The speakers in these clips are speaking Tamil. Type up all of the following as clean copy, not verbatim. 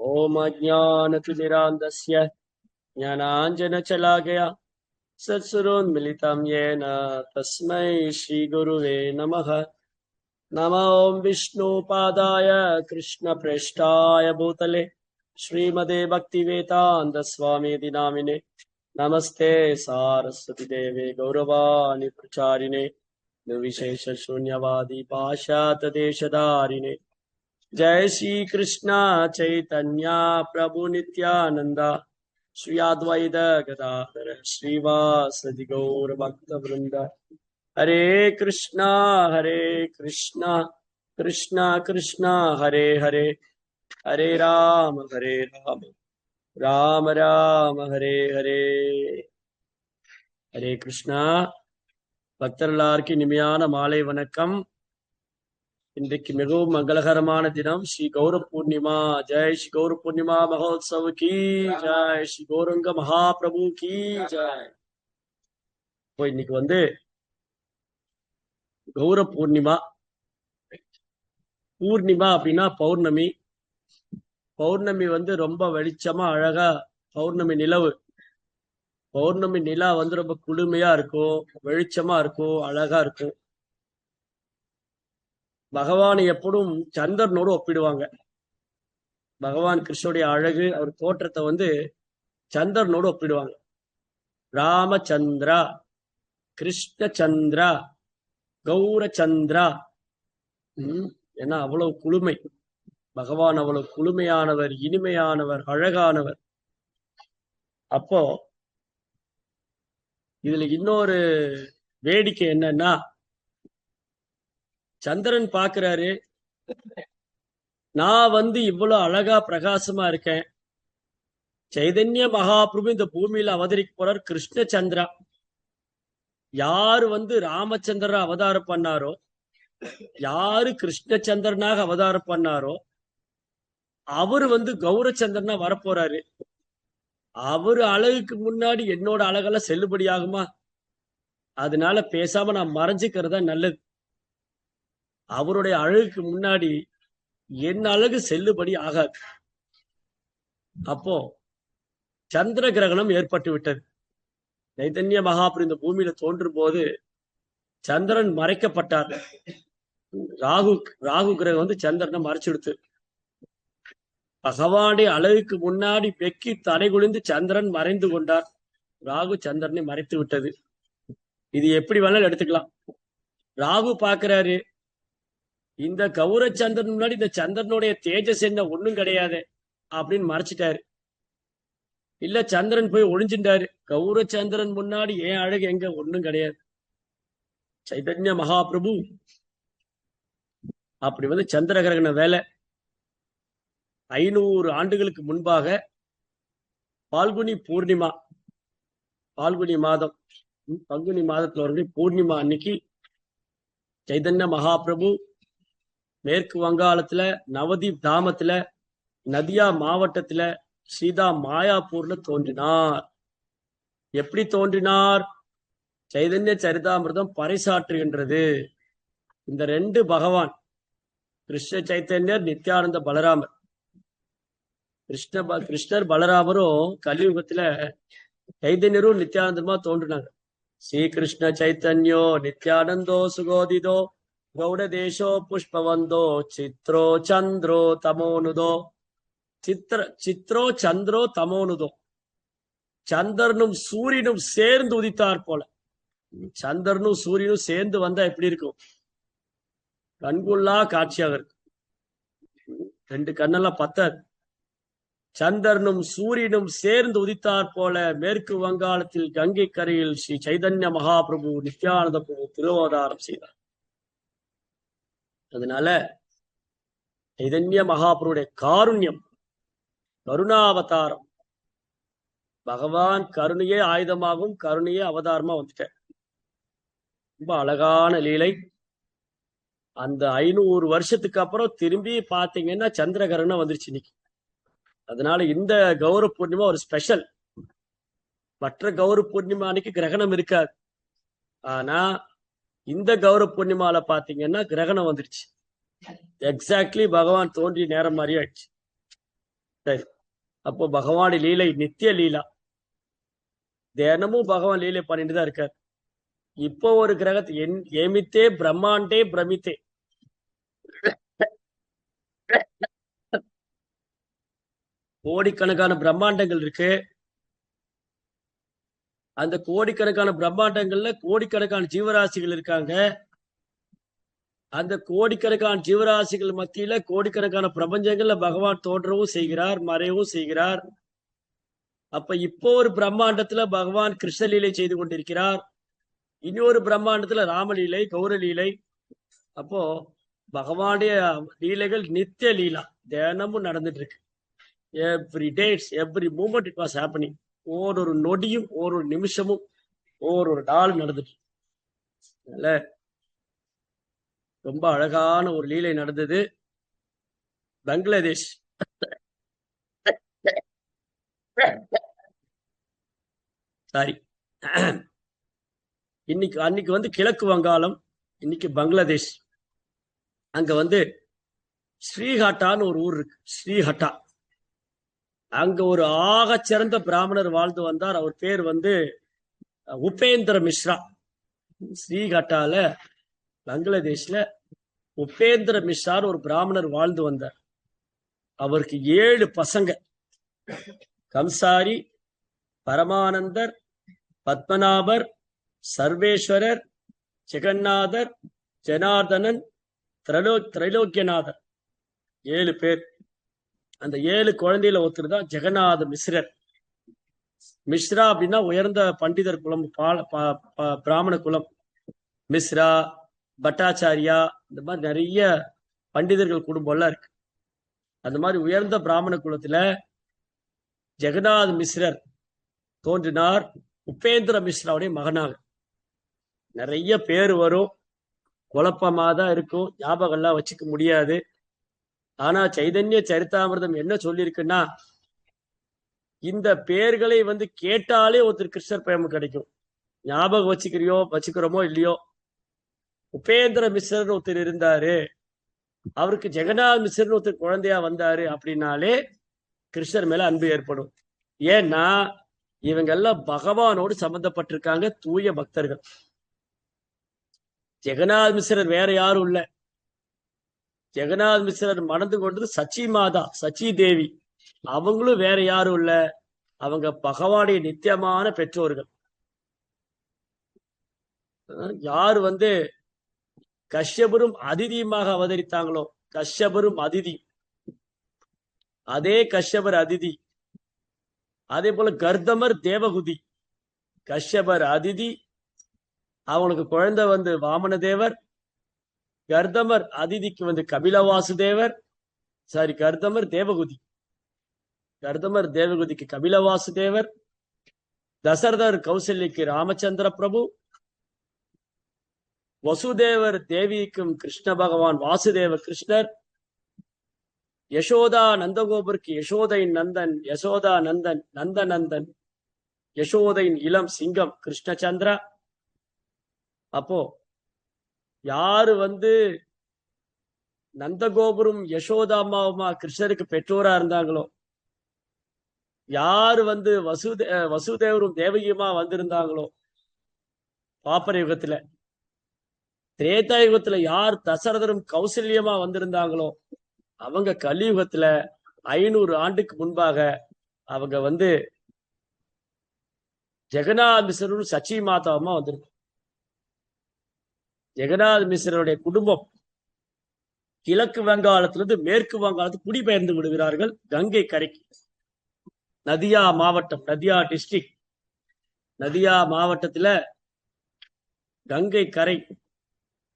ओम अज्ञानतिमिरान्धस्य ज्ञानाञ्जनशलाकया सत्सुरोन्मिलितं येन तस्मै श्रीगुरुवे नमः। नमो ॐ विष्णुपादाय कृष्णप्रेष्ठाय भूतले श्रीमते भक्तिवेदान्तस्वामीति नामिने नमस्ते सारस्वती देवे गौरवाणि प्रचारिणे निर्विशेषशून्यवादी पाशातदेशधारिणे जय श्री कृष्ण चैतन्य प्रभु नित्यानंदा श्री अद्वैत गदाधर श्रीवासदि गौर भक्त वृंद हरे कृष्णा कृष्णा कृष्णा हरे हरे हरे राम राम राम हरे हरे हरे कृष्णा பக்தர்களார்க்கு இனிமையான மாலை வணக்கம். இன்றைக்கு மிகவும் மங்களகரமான தினம் ஸ்ரீ கௌர பூர்ணிமா. ஜெய் ஸ்ரீ கௌர பூர்ணிமா மகோத்சவ கீ ஜெய், ஸ்ரீ கௌரங்க மகாபிரபு கீ ஜெய். இப்போ இன்னைக்கு கௌர பூர்ணிமா. பூர்ணிமா அப்படின்னா பௌர்ணமி. பௌர்ணமி ரொம்ப வெளிச்சமா அழகா பௌர்ணமி நிலவு. பௌர்ணமி நிலா ரொம்ப குளுமையா இருக்கும், வெளிச்சமா இருக்கும், அழகா இருக்கும். பகவானை எப்படும் சந்திரனோடு ஒப்பிடுவாங்க. பகவான் கிருஷ்ணனுடைய அழகு, அவர் தோற்றத்தை சந்திரனோடு ஒப்பிடுவாங்க. ராமச்சந்திரா, கிருஷ்ணச்சந்திரா, கௌரச்சந்திரா. ஏன்னா அவ்வளவு குளுமை. பகவான் அவ்வளவு குளுமையானவர், இனிமையானவர், அழகானவர். அப்போ இதுல இன்னொரு வேடிக்கை என்னன்னா, சந்திரன் பாக்குறாரு, நான் இவ்வளவு அழகா பிரகாசமா இருக்கேன். சைதன்ய மகாபிரபு இந்த பூமியில அவதரிக்க போறார் கிருஷ்ணச்சந்திரா. யாரு ராமச்சந்திரா அவதாரம் பண்ணாரோ, யாரு கிருஷ்ணச்சந்திரனாக அவதாரம் பண்ணாரோ, அவரு கௌரச்சந்திரனா வரப்போறாரு. அவரு அழகுக்கு முன்னாடி என்னோட அழகெல்லாம் செல்லுபடியாகுமா? அதனால பேசாம நான் மறைஞ்சுக்கிறதா நல்லது. அவருடைய அழகுக்கு முன்னாடி என் அழகு செல்லுபடி ஆகாது. அப்போ சந்திர கிரகணம் ஏற்பட்டு விட்டது. சைதன்ய மகாபிரபு இந்த பூமியில தோன்றும் போது சந்திரன் மறைக்கப்பட்டார். ராகு கிரகம் சந்திரனை மறைச்சுடுத்து. பகவானுடைய அழகுக்கு முன்னாடி வெக்கி தலை குளிந்து சந்திரன் மறைந்து கொண்டார். ராகு சந்திரனை மறைத்து விட்டது. இது எப்படி வேணாலும் எடுத்துக்கலாம். ராகு பாக்குறாரு, இந்த கௌரச்சந்திரன் முன்னாடி இந்த சந்திரனுடைய தேஜஸ் என்ன ஒண்ணும் கிடையாது அப்படின்னு மறைச்சிட்டாரு. இல்ல சந்திரன் போய் ஒளிஞ்சிட்டாரு. கௌரச்சந்திரன் முன்னாடி ஏன் அழகு எங்க ஒண்ணும் கிடையாது. சைதன்ய மகாபிரபு அப்படி சந்திர கிரகண வேலை 500 ஆண்டுகளுக்கு முன்பாக பால்குனி பூர்ணிமா, பால்குனி மாதம், பங்குனி மாதத்துல பூர்ணிமா அன்னைக்கு சைதன்ய மகாபிரபு மேற்கு வங்காளத்துல நவதீப் தாமத்துல நதியா மாவட்டத்துல சீதா மாயாப்பூர்ல தோன்றினார். எப்படி தோன்றினார்? சைதன்ய சரிதாமிர்தம் பறைசாற்றுகின்றது. இந்த 2 பகவான், கிருஷ்ண சைத்தன்யர், நித்யானந்த பலராமர். கிருஷ்ணர் பலராமரும் கலியுகத்துல சைதன்யரும் நித்யானந்தமா தோன்றினாங்க. ஸ்ரீ கிருஷ்ண சைத்தன்யோ நித்யானந்தோ சுகோதிதோ கௌடதேசோ புஷ்பவந்தோ சித்ரோ சந்திரோ தமோனுதோ. சித்ரோ சந்திரோ தமோனுதோ. சந்திரனும் சூரியனும் சேர்ந்து உதித்தார் போல. சந்திரனும் சூரியனும் சேர்ந்து வந்தா எப்படி இருக்கும்? கண்குள்ளா காட்சியாக இருக்கும். 2 கண்ணெல்லாம் பத்தாது. சந்திரனும் சூரியனும் சேர்ந்து உதித்தார் போல மேற்கு வங்காளத்தில் கங்கை கரையில் ஸ்ரீ சைதன்ய மகாபிரபு நித்யானந்த பிரபு திருவதாரம் செய்தார். அதனால சைதன்ய மகாபிரபுடைய காருண்யம், கருணாவதாரம். பகவான் கருணையே ஆயுதமாகவும் கருணையே அவதாரமா வந்துட்டார். ரொம்ப அழகான லீலை. அந்த 500 வருஷத்துக்கு அப்புறம் திரும்பி பாத்தீங்கன்னா சந்திர கிரகணம் வந்துருச்சு இன்னைக்கு. அதனால இந்த கௌர பூர்ணிமா ஒரு ஸ்பெஷல். மற்ற கௌர பூர்ணிமா அன்னைக்கு கிரகணம் இருக்காது. ஆனா இந்த கௌர பூர்ணிமால பாத்தீங்கன்னா கிரகணம் வந்துருச்சு. எக்ஸாக்ட்லி பகவான் தோன்றிய நேரம் மாதிரி ஆயிடுச்சு. சரி. அப்போ பகவான் லீலை நித்திய லீலா, தினமும் பகவான் லீலை பண்ணிட்டு தான் இருக்கார். இப்போ ஒரு கிரகத்தை ஏமித்தே பிரம்மாண்டே பிரமித்தே, கோடிக்கணக்கான பிரம்மாண்டங்கள் இருக்கு. அந்த கோடிக்கணக்கான பிரம்மாண்டங்கள்ல கோடிக்கணக்கான ஜீவராசிகள் இருக்காங்க. அந்த கோடிக்கணக்கான ஜீவராசிகள் மத்தியில கோடிக்கணக்கான பிரபஞ்சங்கள்ல பகவான் தோன்றவும் செய்கிறார், மறையவும் செய்கிறார். அப்ப இப்போ ஒரு பிரம்மாண்டத்துல பகவான் கிருஷ்ணலீலை செய்து கொண்டிருக்கிறார். இன்னொரு பிரம்மாண்டத்துல ராமலீலை, கௌரலீலை. அப்போ பகவானுடைய லீலைகள் நித்திய லீலா, தினமும் நடந்துட்டு இருக்கு. Every dates every moment it was happening. ஒரு நொடியும் ஒரு நிமிஷமும் ஒரு நாள் நடந்துட்டு. ரொம்ப அழகான ஒரு லீலை நடந்தது. பங்களாதேஷ் சாரி அன்னைக்கு வந்து கிழக்கு வங்காளம், இன்னைக்கு பங்களாதேஷ். அங்க வந்து ஸ்ரீஹட்டான்னு ஒரு ஊர் இருக்கு, ஸ்ரீஹட்டா. அங்க ஒரு ஆகச்சிறந்த பிராமணர் வாழ்ந்து வந்தார். அவர் பேர் வந்து உபேந்திர மிஸ்ரா. ஸ்ரீஹட்டால பங்களாதேஷ்ல உபேந்திர மிஸ்ரான்னு ஒரு பிராமணர் வாழ்ந்து வந்தார். அவருக்கு 7 பசங்க. கம்சாரி, பரமானந்தர், பத்மநாபர், சர்வேஸ்வரர், ஜெகநாதர், ஜனார்தனன், திரைலோக்கியநாதர், 7 பேர். அந்த 7 குழந்தையில ஒருத்தர் தான் ஜெகநாத மிஸ்ரர். மிஸ்ரா அப்படின்னா உயர்ந்த பண்டிதர் குலம், பிராமண குலம். மிஸ்ரா, பட்டாச்சாரியா, இந்த மாதிரி நிறைய பண்டிதர்கள் குடும்பம்லாம் இருக்கு. அந்த மாதிரி உயர்ந்த பிராமண குலத்துல ஜெகநாத் மிஸ்ரர் தோன்றினார், உபேந்திர மிஸ்ராவுடைய மகனாக. நிறைய பேர் வரும், குழப்பமா தான் இருக்கும், ஞாபகம் எல்லாம் வச்சுக்க முடியாது. ஆனா சைதன்ய சரிதாமிர்தம் என்ன சொல்லியிருக்குன்னா, இந்த பேர்களை வந்து கேட்டாலே ஒருத்தர் கிருஷ்ணர் பிரேமம் கிடைக்கும். ஞாபகம் வச்சுக்கிறோமோ இல்லையோ, உபேந்திர மிஸ்ரர் ஒருத்தர் இருந்தாரு, அவருக்கு ஜெகநாத் மிஸ்ரர் ஒருத்தர் குழந்தையா வந்தாரு அப்படின்னாலே கிருஷ்ணர் மேல அன்பு ஏற்படும். ஏன்னா இவங்க எல்லாம் பகவானோடு சம்பந்தப்பட்டிருக்காங்க, தூய பக்தர்கள். ஜெகநாத் மிஸ்ரர் வேற யாரும் இல்ல. ஜெகநாத் மிஸ்ரர் மணந்து கொண்டது சச்சி மாதா, சச்சி தேவி. அவங்களும் வேற யாரும் இல்ல, அவங்க பகவானுடைய நித்தியமான பெற்றோர்கள். யாரு வந்து கஷ்யபரும் அதிதியுமாக அவதரித்தாங்களோ, கஷ்யபரும் அதிதி, அதே கஷ்யபர் அதிதி. அதே போல கர்தமர் தேவகுதி. கஷ்யபர் அதிதி, அவங்களுக்கு குழந்தை வந்து வாமன தேவர். கர்தமர் அதிதிக்கு வந்து கபிலவாசுதேவர். சாரி, கர்தமர் தேவகுதி. கர்தமர் தேவகுதிக்கு கபிலவாசுதேவர். தசரதர் கௌசல்யக்கு ராமச்சந்திர பிரபு. வசுதேவர் தேவிக்கும் கிருஷ்ண பகவான் வாசுதேவ கிருஷ்ணர். யசோதா நந்தகோபருக்கு யசோதையின் நந்தன், யசோதா நந்தன், நந்தநந்தன், யசோதையின் இளம் சிங்கம் கிருஷ்ணச்சந்திரா. அப்போ யாரு வந்து நந்தகோபுரம் யசோதாமாவுமா கிருஷ்ணருக்கு பெற்றோரா இருந்தாங்களோ, யாரு வந்து வசுதேவரும் தேவகியுமா வந்திருந்தாங்களோ பாப்பர யுகத்துல, திரேதா யுகத்துல யார் தசரதரும் கௌசல்யமா வந்திருந்தாங்களோ, அவங்க கலியுகத்துல 500 ஆண்டுக்கு முன்பாக அவங்க வந்து ஜெகநாத் மிஸ்ரரும் சச்சி மாதாவுமா வந்திருக்கும். ஜெகநாத் மிஸ்ரருடைய குடும்பம் கிழக்கு வங்காளத்திலிருந்து மேற்கு வங்காளத்துக்கு குடிபெயர்ந்து விடுகிறார்கள், கங்கை கரைக்கு. நதியா மாவட்டம், நதியா டிஸ்ட்ரிக்ட், நதியா மாவட்டத்துல கங்கை கரை.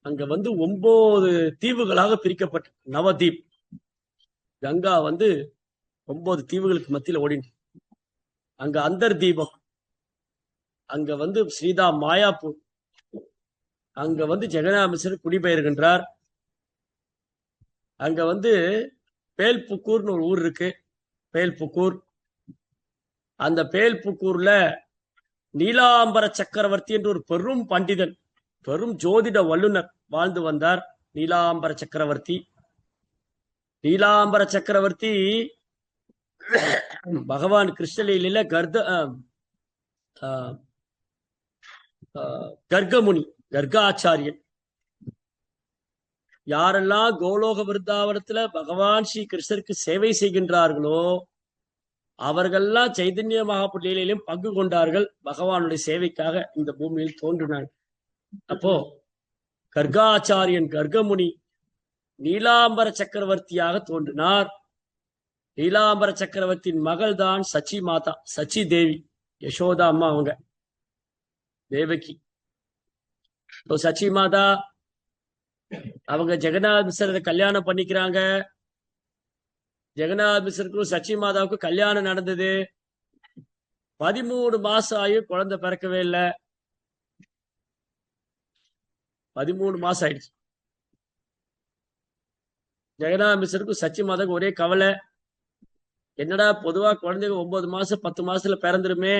அங்க வந்து 9 தீவுகளாக பிரிக்கப்பட்ட நவதீப். கங்கா வந்து 9 தீவுகளுக்கு மத்தியில் ஓடிட்டு. அங்க அந்தர் தீபம், அங்க வந்து ஸ்ரீதா மாயாப்பூர், அங்க வந்து ஜெகநாத் மிஸ்ரர் குடிபெயர்கின்றார். அங்க வந்து பேல்புக்கூர்னு ஒரு ஊர் இருக்கு, பேல்புக்கூர். அந்த பேல்புக்கூர்ல நீலாம்பர சக்கரவர்த்தி என்று ஒரு பெரும் பண்டிதன், பெரும் ஜோதிட வல்லுனர் வாழ்ந்து வந்தார். நீலாம்பர சக்கரவர்த்தி. நீலாம்பர சக்கரவர்த்தி பகவான் கிருஷ்ணலீலையில கர்கமுனி கர்காச்சாரியன் யாரெல்லாம் கோலோக விருந்தாவனத்துல பகவான் ஸ்ரீ கிருஷ்ணருக்கு சேவை செய்கின்றார்களோ அவர்கள்லாம் சைதன்ய மகாபுரு லீலையிலும் பங்கு கொண்டார்கள். பகவானுடைய சேவைக்காக இந்த பூமியில் தோன்றினார். அப்போ கர்காச்சாரியன் கர்கமுனி நீலாம்பர சக்கரவர்த்தியாக தோன்றினார். நீலாம்பர சக்கரவர்த்தியின் மகள் தான் சச்சி மாதா, சச்சி தேவி, யசோதா அம்மா அவங்க தேவகி. சச்சி மாதா அவங்க ஜெகநாத் மிஸ்ரரை கல்யாணம் பண்ணிக்கிறாங்க. ஜெகநாத் மிஸ்ருக்கும் சச்சி மாதாவுக்கும் கல்யாணம் நடந்தது. 13 மாசம் ஆகி குழந்தை பிறக்கவே இல்லை. 13 மாசம் ஆயிடுச்சு. ஜெகநாத் மிஸ்ருக்கும் சச்சி மாதாவுக்கும் ஒரே கவலை, என்னடா பொதுவா குழந்தைங்க 9 மாசம் 10 மாசத்துல பிறந்துருமே,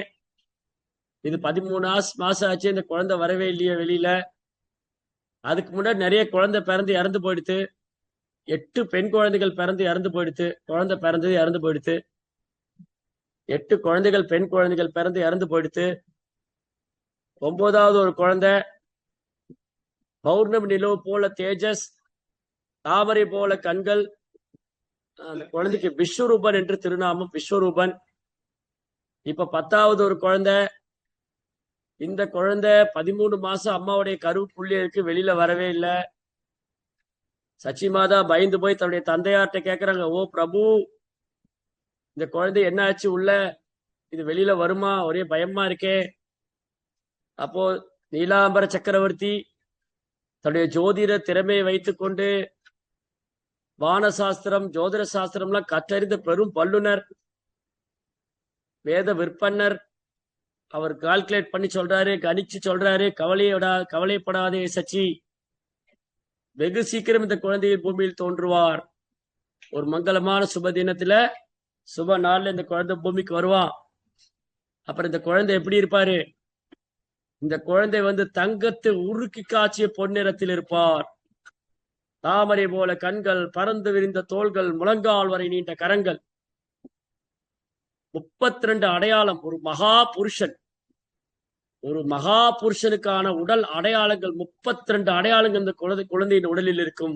இது 13 மாசம் ஆச்சு, இந்த குழந்தை வரவே இல்லையே வெளியில. அதுக்கு முன்னாடி நிறைய குழந்தை பிறந்து இறந்து போயிடுத்து. 8 பெண் குழந்தைகள் பிறந்து இறந்து போயிடுத்து. குழந்தை பிறந்தது இறந்து போயிடுத்து. 8 குழந்தைகள் பெண் குழந்தைகள் பிறந்து இறந்து போயிடுத்து. 9வது ஒரு குழந்தை பௌர்ணமி நிலவு போல தேஜஸ், தாமரை போல கண்கள். அந்த குழந்தைக்கு விஸ்வரூபன் என்று திருநாமம், விஸ்வரூபன். இப்ப 10வது ஒரு குழந்தை. இந்த குழந்தை 13 மாசம் அம்மாவுடைய கருவுக்குள்ளே இருக்கு, வெளியில வரவே இல்லை. சச்சி மாதா பயந்து போய் தன்னுடைய தந்தையார்ட்ட கேக்குறாங்க, ஓ பிரபு, இந்த குழந்தை என்ன ஆச்சு உள்ள, இது வெளியில வருமா, ஒரே பயமா இருக்கே. அப்போ நீலாம்பர சக்கரவர்த்தி தன்னுடைய ஜோதிட திறமையை வைத்துக் கொண்டு வானசாஸ்திரம் ஜோதிட சாஸ்திரம்லாம் கற்றறிந்த பெரும் வல்லுனர், வேத விற்பன்னர். அவர் கால்குலேட் பண்ணி சொல்றாரு, கணிச்சு சொல்றாரு, கவலைப்படாதே சச்சி, வெகு சீக்கிரம் இந்த குழந்தையை பூமியில் தோன்றுவார். ஒரு மங்களமான சுப தினத்துல சுப நாள்ல இந்த குழந்தை பூமிக்கு வருவான். அப்புறம் இந்த குழந்தை எப்படி இருப்பாரு, இந்த குழந்தை தங்கத்தை உருக்கி காய்ச்சிய பொன்னிறத்தில் இருப்பார். தாமரை போல கண்கள், பறந்து விரிந்த தோள்கள், முழங்கால் வரை நீண்ட கரங்கள், 32 அடையாளம். ஒரு மகா புருஷன், ஒரு மகா புருஷனுக்கான உடல் அடையாளங்கள், 32 அடையாளங்கள் இந்த குழந்தையின் உடலில் இருக்கும்.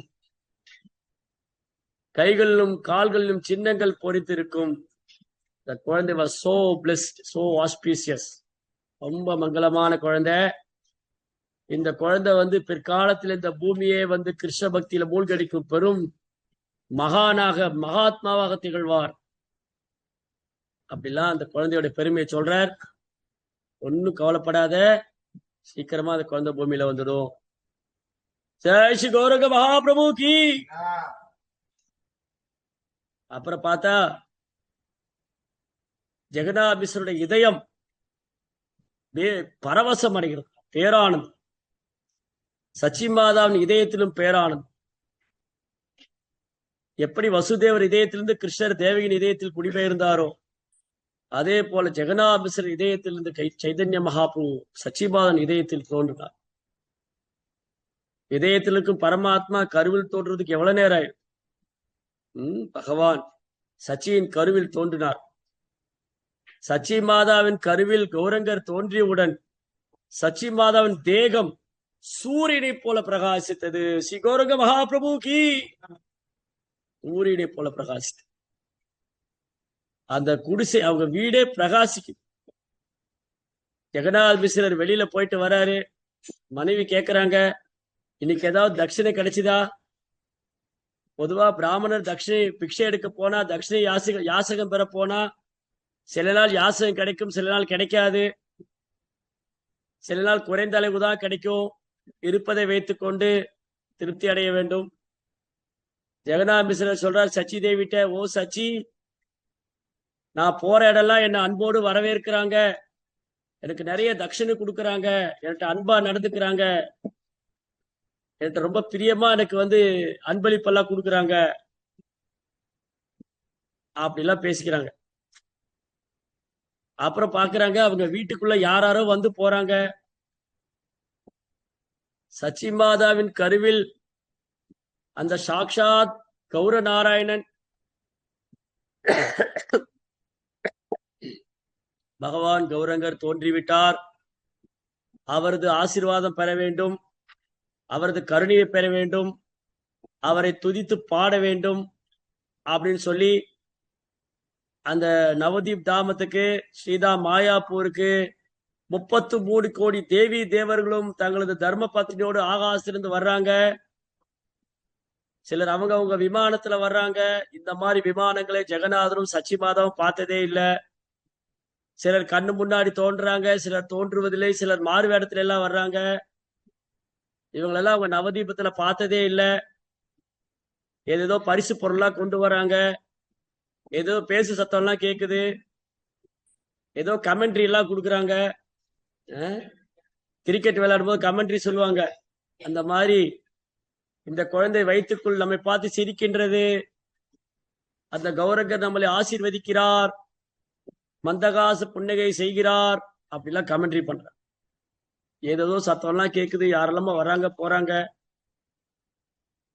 கைகளிலும் கால்களிலும் சின்னங்கள் பொறித்திருக்கும். இந்த குழந்தை was so blessed, so auspicious. ரொம்ப மங்களமான குழந்தை. இந்த குழந்தை பிற்காலத்தில் இந்த பூமியே கிருஷ்ண பக்தியில மூழ்கடிக்கும் பெரும் மகானாக, மகாத்மாவாக திகழ்வார். அப்படிலாம் அந்த குழந்தையோட பெருமையை சொல்றார். ஒன்னும் கவலைப்படாத, சீக்கிரமா அந்த குழந்தை பூமியில வந்துடும். ஜெய் ஸ்ரீ கௌரங்க மகாபிரபு கி. அப்புறம் பார்த்தா ஜெகநாத் மிஸ்ருடைய இதயம் பரவசம் அடைகிறது, பேரானந்தம். சச்சி மாதாவின் இதயத்திலும் பேரானந்தம். எப்படி வசுதேவர் இதயத்திலிருந்து கிருஷ்ணர் தேவகியின் இதயத்தில் குடிபெயர்ந்தாரோ, அதே போல ஜெகநாத் மிஸ்ர இதயத்திலிருந்து சைதன்ய மகாபு சச்சிமாதன் இதயத்தில் தோன்றினார். இதயத்தில் இருக்கும் பரமாத்மா கருவில் தோன்றுறதுக்கு எவ்வளவு நேரம் ஆயிடும்? பகவான் சச்சியின் கருவில் தோன்றினார். சச்சி மாதாவின் கருவில் கௌரங்கர் தோன்றியவுடன் சச்சி மாதாவின் தேகம் சூரியனை போல பிரகாசித்தது. ஸ்ரீ கௌரங்க மகாபிரபு கி. சூரியனை போல பிரகாசித்தது. அந்த குடிசை, அவங்க வீடே பிரகாசிக்குது. ஜெகநாத் மிஸ்ரர் வெளியில போயிட்டு வராரு. மனைவி கேக்குறாங்க, இன்னைக்கு ஏதாவது தட்சிணை கிடைச்சுதா? பொதுவா பிராமணர் தட்சிணை பிக்ஷை எடுக்க போனா, தட்சிணை யாசகம் பெற போனா, சில நாள் யாசகம் கிடைக்கும், சில நாள் கிடைக்காது. சில நாள் குறைந்த அளவுதான் கிடைக்கும். இருப்பதை வைத்துக் கொண்டு திருப்தி அடைய வேண்டும். ஜெகநாத் மிஸ்ரர் சொல்றார் சச்சி தேவிட்ட, ஓ சச்சி, நான் போற இடம்லாம் என்ன அன்போடு வரவேற்கிறாங்க, எனக்கு நிறைய தட்சிணை கொடுக்கறாங்க, என்கிட்ட அன்பா நடந்துக்கிறாங்க, என்கிட்ட ரொம்ப பிரியமா எனக்கு அன்பளிப்பெல்லாம் கொடுக்குறாங்க. அப்படிலாம் பேசிக்கிறாங்க. அப்புறம் பாக்குறாங்க, அவங்க வீட்டுக்குள்ள யாராரோ போறாங்க. சச்சி மாதாவின் கருவில் அந்த சாக்ஷாத் கௌர நாராயணன் பகவான் கௌரங்கர் தோன்றிவிட்டார், அவரது ஆசீர்வாதம் பெற வேண்டும், அவரது கருணையை பெற வேண்டும், அவரை துதித்து பாட வேண்டும் அப்படின்னு சொல்லி அந்த நவதீப் தாமத்துக்கு ஸ்ரீதா மாயாப்பூருக்கு 33 கோடி தேவி தேவர்களும் தங்களது தர்ம பத்னியோடு ஆகாசிலிருந்து வர்றாங்க. சிலர் அவங்க விமானத்துல வர்றாங்க. இந்த மாதிரி விமானங்களை ஜெகநாதரும் சச்சிமாதவும் பார்த்ததே இல்லை. சிலர் கண்ணு முன்னாடி தோன்றாங்க, சிலர் தோன்றுவதில்லை, சிலர் மாறு வேடத்துல எல்லாம் வர்றாங்க. இவங்களெல்லாம் அவங்க நவதீபத்துல பார்த்ததே இல்லை. ஏதேதோ பரிசு பொருளா கொண்டு வராங்க, ஏதோ பேசு சத்தம் எல்லாம் கேக்குது, ஏதோ கமெண்ட்ரி எல்லாம் கொடுக்குறாங்க. கிரிக்கெட் விளையாடும் போது கமெண்ட்ரி சொல்லுவாங்க, அந்த மாதிரி இந்த குழந்தை வயிற்றுக்குள் நம்மை பார்த்து சிரிக்கின்றது, அந்த கௌரங்கர் நம்மளை ஆசீர்வதிக்கிறார், மந்தகாச புன்னகை செய்கிறார், அப்படிலாம் கமெண்ட்ரி பண்ற. ஏதோ சத்தம்லாம் கேக்குது, யாரெல்லாம வராங்க போறாங்க.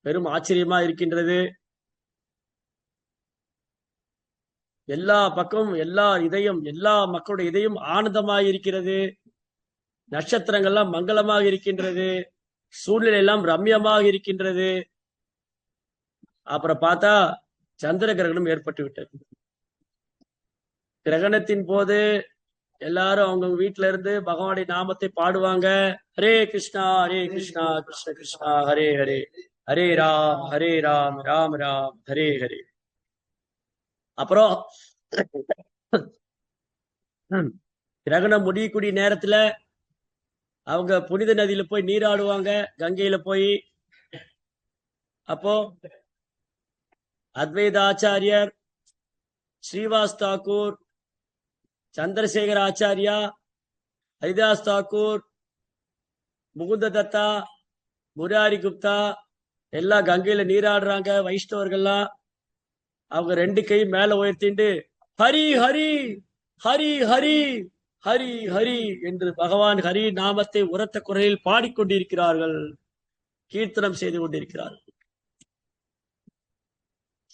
பெரும் ஆச்சரியமா இருக்கின்றது. எல்லா பக்கமும் எல்லா இதயம், எல்லா மக்களுடைய இதயம் ஆனந்தமாக இருக்கிறது. நட்சத்திரங்கள்லாம் மங்களமாக இருக்கின்றது, சூழ்நிலை எல்லாம் ரம்யமாக இருக்கின்றது. அப்புறம் பார்த்தா சந்திர கிரகணம் ஏற்பட்டு விட்டது. கிரகணத்தின் போது எல்லாரும் அவங்க வீட்டுல இருந்து பகவானுடைய நாமத்தை பாடுவாங்க. ஹரே கிருஷ்ணா கிருஷ்ணா கிருஷ்ணா ஹரே ஹரே, ஹரே ராம் ராம் ராம் ஹரே ஹரே. அப்புறம் கிரகணம் முடியக்கூடிய நேரத்துல அவங்க புனித நதியில போய் நீராடுவாங்க, கங்கையில போய். அப்போ அத்வைத ஆச்சாரியர், ஸ்ரீவாஸ் தாக்கூர், சந்திரசேகர் ஆச்சாரியா, ஹரிதாஸ் தாக்கூர், முகுந்த தத்தா, முராரி குப்தா எல்லாம் கங்கையில நீராடுறாங்க. வைஷ்ணவர்கள்லாம் அவங்க 2 கை மேல உயர்த்திண்டு ஹரி ஹரி ஹரி ஹரி ஹரி ஹரி என்று பகவான் ஹரி நாமத்தை உரத்த குரலில் பாடிக்கொண்டிருக்கிறார்கள், கீர்த்தனம் செய்து கொண்டிருக்கிறார்கள்.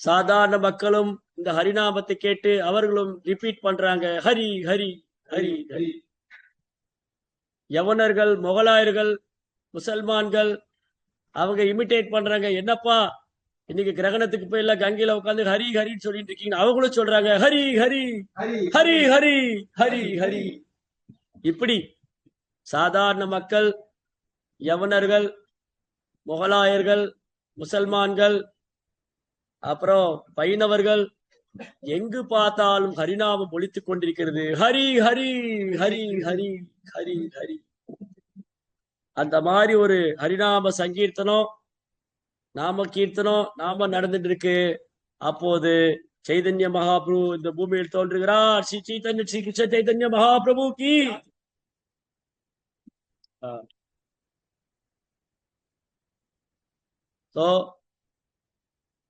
சாதாரண மக்களும் இந்த ஹரிநாமத்தை கேட்டு அவர்களும் ரிப்பீட் பண்றாங்க, ஹரி ஹரி ஹரி ஹரி. யவனர்கள், முகலாயர்கள், முசல்மான்கள் அவங்க இமிட்டேட் பண்றாங்க. என்னப்பா இன்னைக்கு கிரகணத்துக்கு போய் எல்லாம் கங்கையில உட்காந்து ஹரி ஹரின்னு சொல்லிட்டு இருக்கீங்க, அவங்களும் சொல்றாங்க ஹரி ஹரி ஹரி ஹரி ஹரி ஹரி. இப்படி சாதாரண மக்கள், யவனர்கள், முகலாயர்கள், முசல்மான்கள், அப்புறம் வைணவர்கள் எங்கு பார்த்தாலும் ஹரிநாமம் ஒலித்துக் கொண்டிருக்கிறது. ஹரி ஹரி ஹரி ஹரி ஹரி ஹரி. அந்த மாதிரி ஒரு ஹரிநாம சங்கீர்த்தனம், நாம கீர்த்தனம் நாம நடந்துட்டு இருக்கு. அப்போது சைதன்ய மகாபிரபு இந்த பூமியில் தோன்றுகிறார். ஸ்ரீ சைதன்ய ஸ்ரீ கிருஷ்ண சைதன்ய மகாபிரபு கி.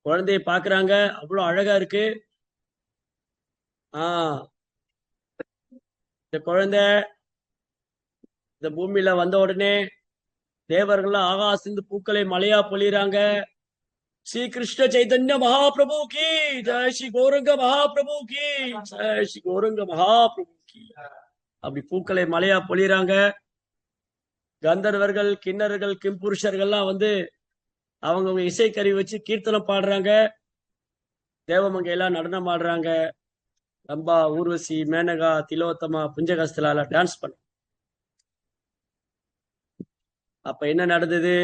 குழந்தைய பாக்குறாங்க, அவ்வளவு அழகா இருக்கு. இந்த குழந்தை இந்த பூமியில வந்த உடனே தேவர்கள் ஆகாசிந்து பூக்களை மலையா பொழிறாங்க. ஸ்ரீ கிருஷ்ண சைதன்ய மகாபிரபு கி ஜெய், ஸ்ரீ கௌரங்க மகாபிரபு கி ஜெய், ஸ்ரீ கௌரங்க மகாபிரபு கி. அப்படி பூக்களை மலையா பொழிறாங்க. கந்தர்வர்கள், கிண்ணறர்கள், கிம்புருஷர்கள்லாம் வந்து அவங்க இசைக்கருவி வச்சு கீர்த்தனம் பாடுறாங்க. தேவமங்கையெல்லாம் நடனம் ஆடுறாங்க. ரம்பா, ஊர்வசி, மேனகா, திலோத்தமா, புஞ்சகஸ்தலால டான்ஸ் பண்ண. அப்ப என்ன நடந்தது?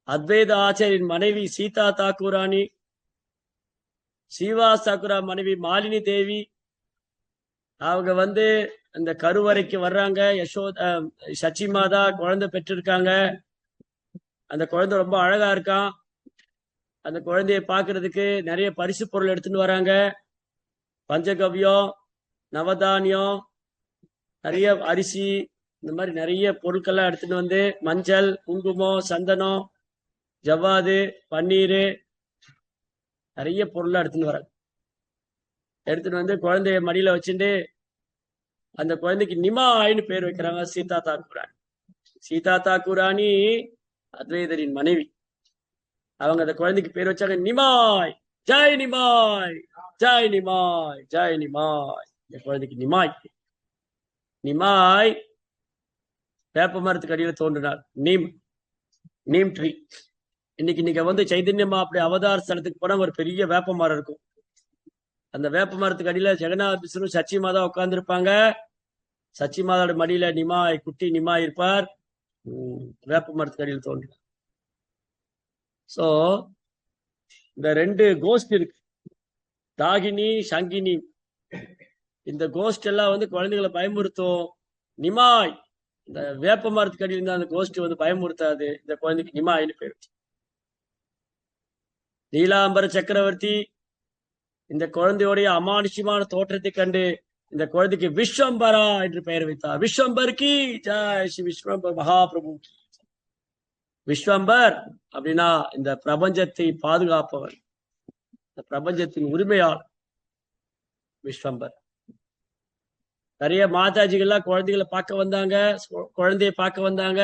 அத்வைத ஆச்சாரியின் மனைவி சீதா தாக்கூராணி, ஸ்ரீவாஸ் தாக்கூரா மனைவி மாலினி தேவி அவங்க வந்து அந்த கருவறைக்கு வர்றாங்க. சச்சி மாதா குழந்தை பெற்றிருக்காங்க. அந்த குழந்தை ரொம்ப அழகா இருக்கான். அந்த குழந்தைய பாக்குறதுக்கு நிறைய பரிசு பொருள் எடுத்துட்டு வராங்க. பஞ்சகவ்யம், நவதானியம், நிறைய அரிசி, இந்த மாதிரி நிறைய பொருட்கள்லாம் எடுத்துட்டு வந்து, மஞ்சள், குங்குமம், சந்தனம், ஜவ்வாது, பன்னீர், நிறைய பொருள்லாம் எடுத்துட்டு வராங்க. எடுத்துட்டு வந்து குழந்தைய மடியில வச்சுட்டு அந்த குழந்தைக்கு நிமாய்னு பேர் வைக்கிறாங்க. சீதா தாக்கூராணி. சீதா தாக்கூராணி அத்வைதரின் மனைவி. அவங்க அந்த குழந்தைக்கு பேர் வச்சாங்க நிமாய். ஜெய் நிமாய், ஜெய் நிமாய், ஜெய் நிமாய். இந்த குழந்தைக்கு நிமாய். நிமாய் வேப்ப மரத்துக்கு அடியில தோன்றினார். நீம் ட்ரீ. இன்னைக்கு நீங்க வந்து சைதன்ய மகாபுரி அவதார ஸ்தலத்துக்கு போனா ஒரு பெரிய வேப்ப மரம் இருக்கும். அந்த வேப்ப மரத்துக்கு அடியில ஜெகநாத் விஷ்ணு சச்சி மாதா உட்கார்ந்து இருப்பாங்க. சச்சி மாதாவோட மடியில நிமாய், குட்டி நிமாய் இருப்பார். வேப்ப மரத்துக்கு அடியில் தோன்றினார். சோ இந்த ரெண்டு கோஸ்ட் இருக்கு, தாகினி சங்கினி. இந்த கோஸ்ட் எல்லாம் வந்து குழந்தைகளை பயமுறுத்தும். நிமாய், இந்த வேப்ப மரத்துக்கு அடியில் இருந்த அந்த கோஸ்ட் வந்து பயமுறுத்தாது. இந்த குழந்தைக்கு நிமாய்னு பேரு. நீலாம்பர சக்கரவர்த்தி இந்த குழந்தையோடைய அமானுஷ்யமான தோற்றத்தை கண்டு இந்த குழந்தைக்கு விஸ்வம்பரா என்று பெயர் வைத்தார். விஸ்வம்பர் கி ஜெய், ஸ்ரீ விஸ்வம்பர் மகாபிரபு. விஸ்வம்பர் அப்படின்னா இந்த பிரபஞ்சத்தை பாதுகாப்பவர், இந்த பிரபஞ்சத்தின் உரிமையாளர் விஸ்வம்பர். நிறைய மாதாஜிகள்லாம் குழந்தைகளை பார்க்க வந்தாங்க, குழந்தைய பார்க்க வந்தாங்க.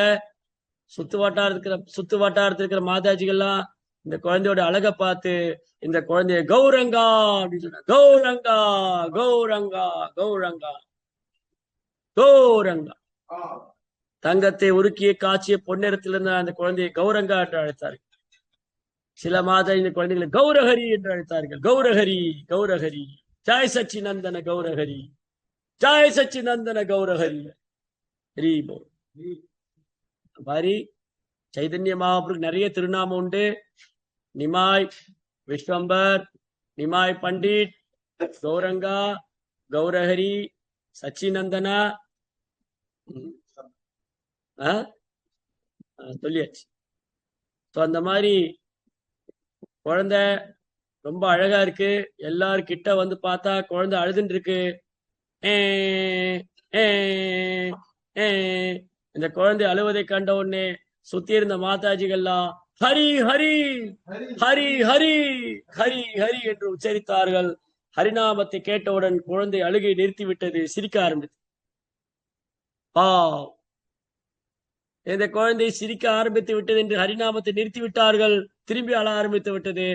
சுத்து வட்டாரத்தில் இருக்கிற மாதாஜிகள்லாம் இந்த குழந்தையோட அழகை பார்த்து இந்த குழந்தைய கௌரங்கா அப்படின்னு சொன்னாங்க. கௌரங்கா கௌரங்கா கௌரங்கா கௌரங்கா. தங்கத்தை உருக்கிய காட்சிய பொன்னிறத்திலிருந்து அந்த குழந்தையை கௌரங்கா என்று அழைத்தார்கள். சில மாதம் இந்த குழந்தைகளை கௌரஹரி என்று அழைத்தார்கள். Gowrahari Gowrahari, Joy சச்சிநந்தன Gowrahari, Joy சச்சிநந்தன Gowrahari. மாதிரி சைதன்ய மகாபுருக்கு நிறைய திருநாமம் உண்டு. நிமாய், விஸ்வம்பர், நிமாய் பண்டிட், கௌரங்கா, கௌரஹரி, சச்சிநந்தனா சொல்லியாச்சு. அந்த மாதிரி குழந்தை ரொம்ப அழகா இருக்கு. எல்லாரும் கிட்ட வந்து பார்த்தா குழந்தை அழுதுன்னு இருக்கு. இந்த குழந்தை அழுவதை கண்ட உடனே சுத்தி இருந்த மாதாஜிகள்லாம் ஹரி ஹரி ஹரி ஹரி ஹரி ஹரி என்று உச்சரித்தார்கள். ஹரிநாமத்தை கேட்டவுடன் குழந்தை அழுகை நிறுத்திவிட்டது, சிரிக்க ஆரம்பித்தது. இந்த குழந்தை சிரிக்க ஆரம்பித்து விட்டது என்று ஹரிநாமத்தை நிறுத்தி விட்டார்கள். திரும்பி அழ ஆரம்பித்து விட்டது.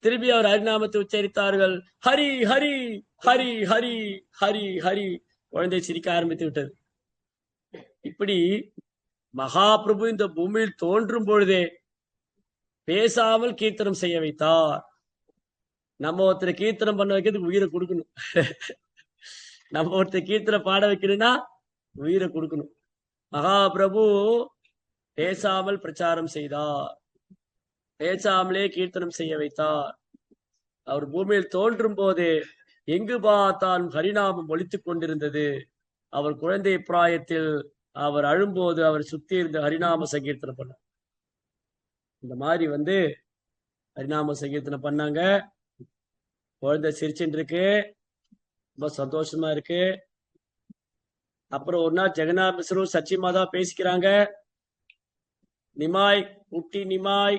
திரும்பி அவர் ஹரிநாமத்தை உச்சரித்தார்கள். ஹரி ஹரி ஹரி ஹரி ஹரி ஹரி. குழந்தை சிரிக்க ஆரம்பித்து விட்டது. இப்படி மகாபிரபு இந்த பூமியில் தோன்றும் பொழுதே பேசாமல் கீர்த்தனம் செய்ய வைத்தார். நம்ம ஒருத்தரை கீர்த்தனம் பண்ண வைக்கிறதுக்கு உயிரை கொடுக்கணும். நம்ம ஒருத்தர் கீர்த்தனம் பாட வைக்கணும்னா உயிரை கொடுக்கணும். மகாபிரபு பேசாமல் பிரச்சாரம் செய்தார், பேசாமலே கீர்த்தனம் செய்ய வைத்தார். அவர் பூமியில் தோன்றும் போது எங்கு பார்த்தாலும் ஹரிநாமம் ஒலித்துக் கொண்டிருந்தது. அவர் குழந்தை பிராயத்தில் அவர் அழும்போது அவர் சுத்தி இருந்த ஹரிநாம சங்கீர்த்தனை பண்ணார். இந்த மாதிரி வந்து ஹரிநாம சங்கீர்த்தனை பண்ணாங்க. குழந்தை சிரிச்சுட்டு இருக்கு, ரொம்ப சந்தோஷமா இருக்கு. அப்புறம் ஒரு நாள் ஜெகநாத் மிஸ்ரு சச்சி மாதா பேசிக்கிறாங்க. நிமாய், குட்டி நிமாய்,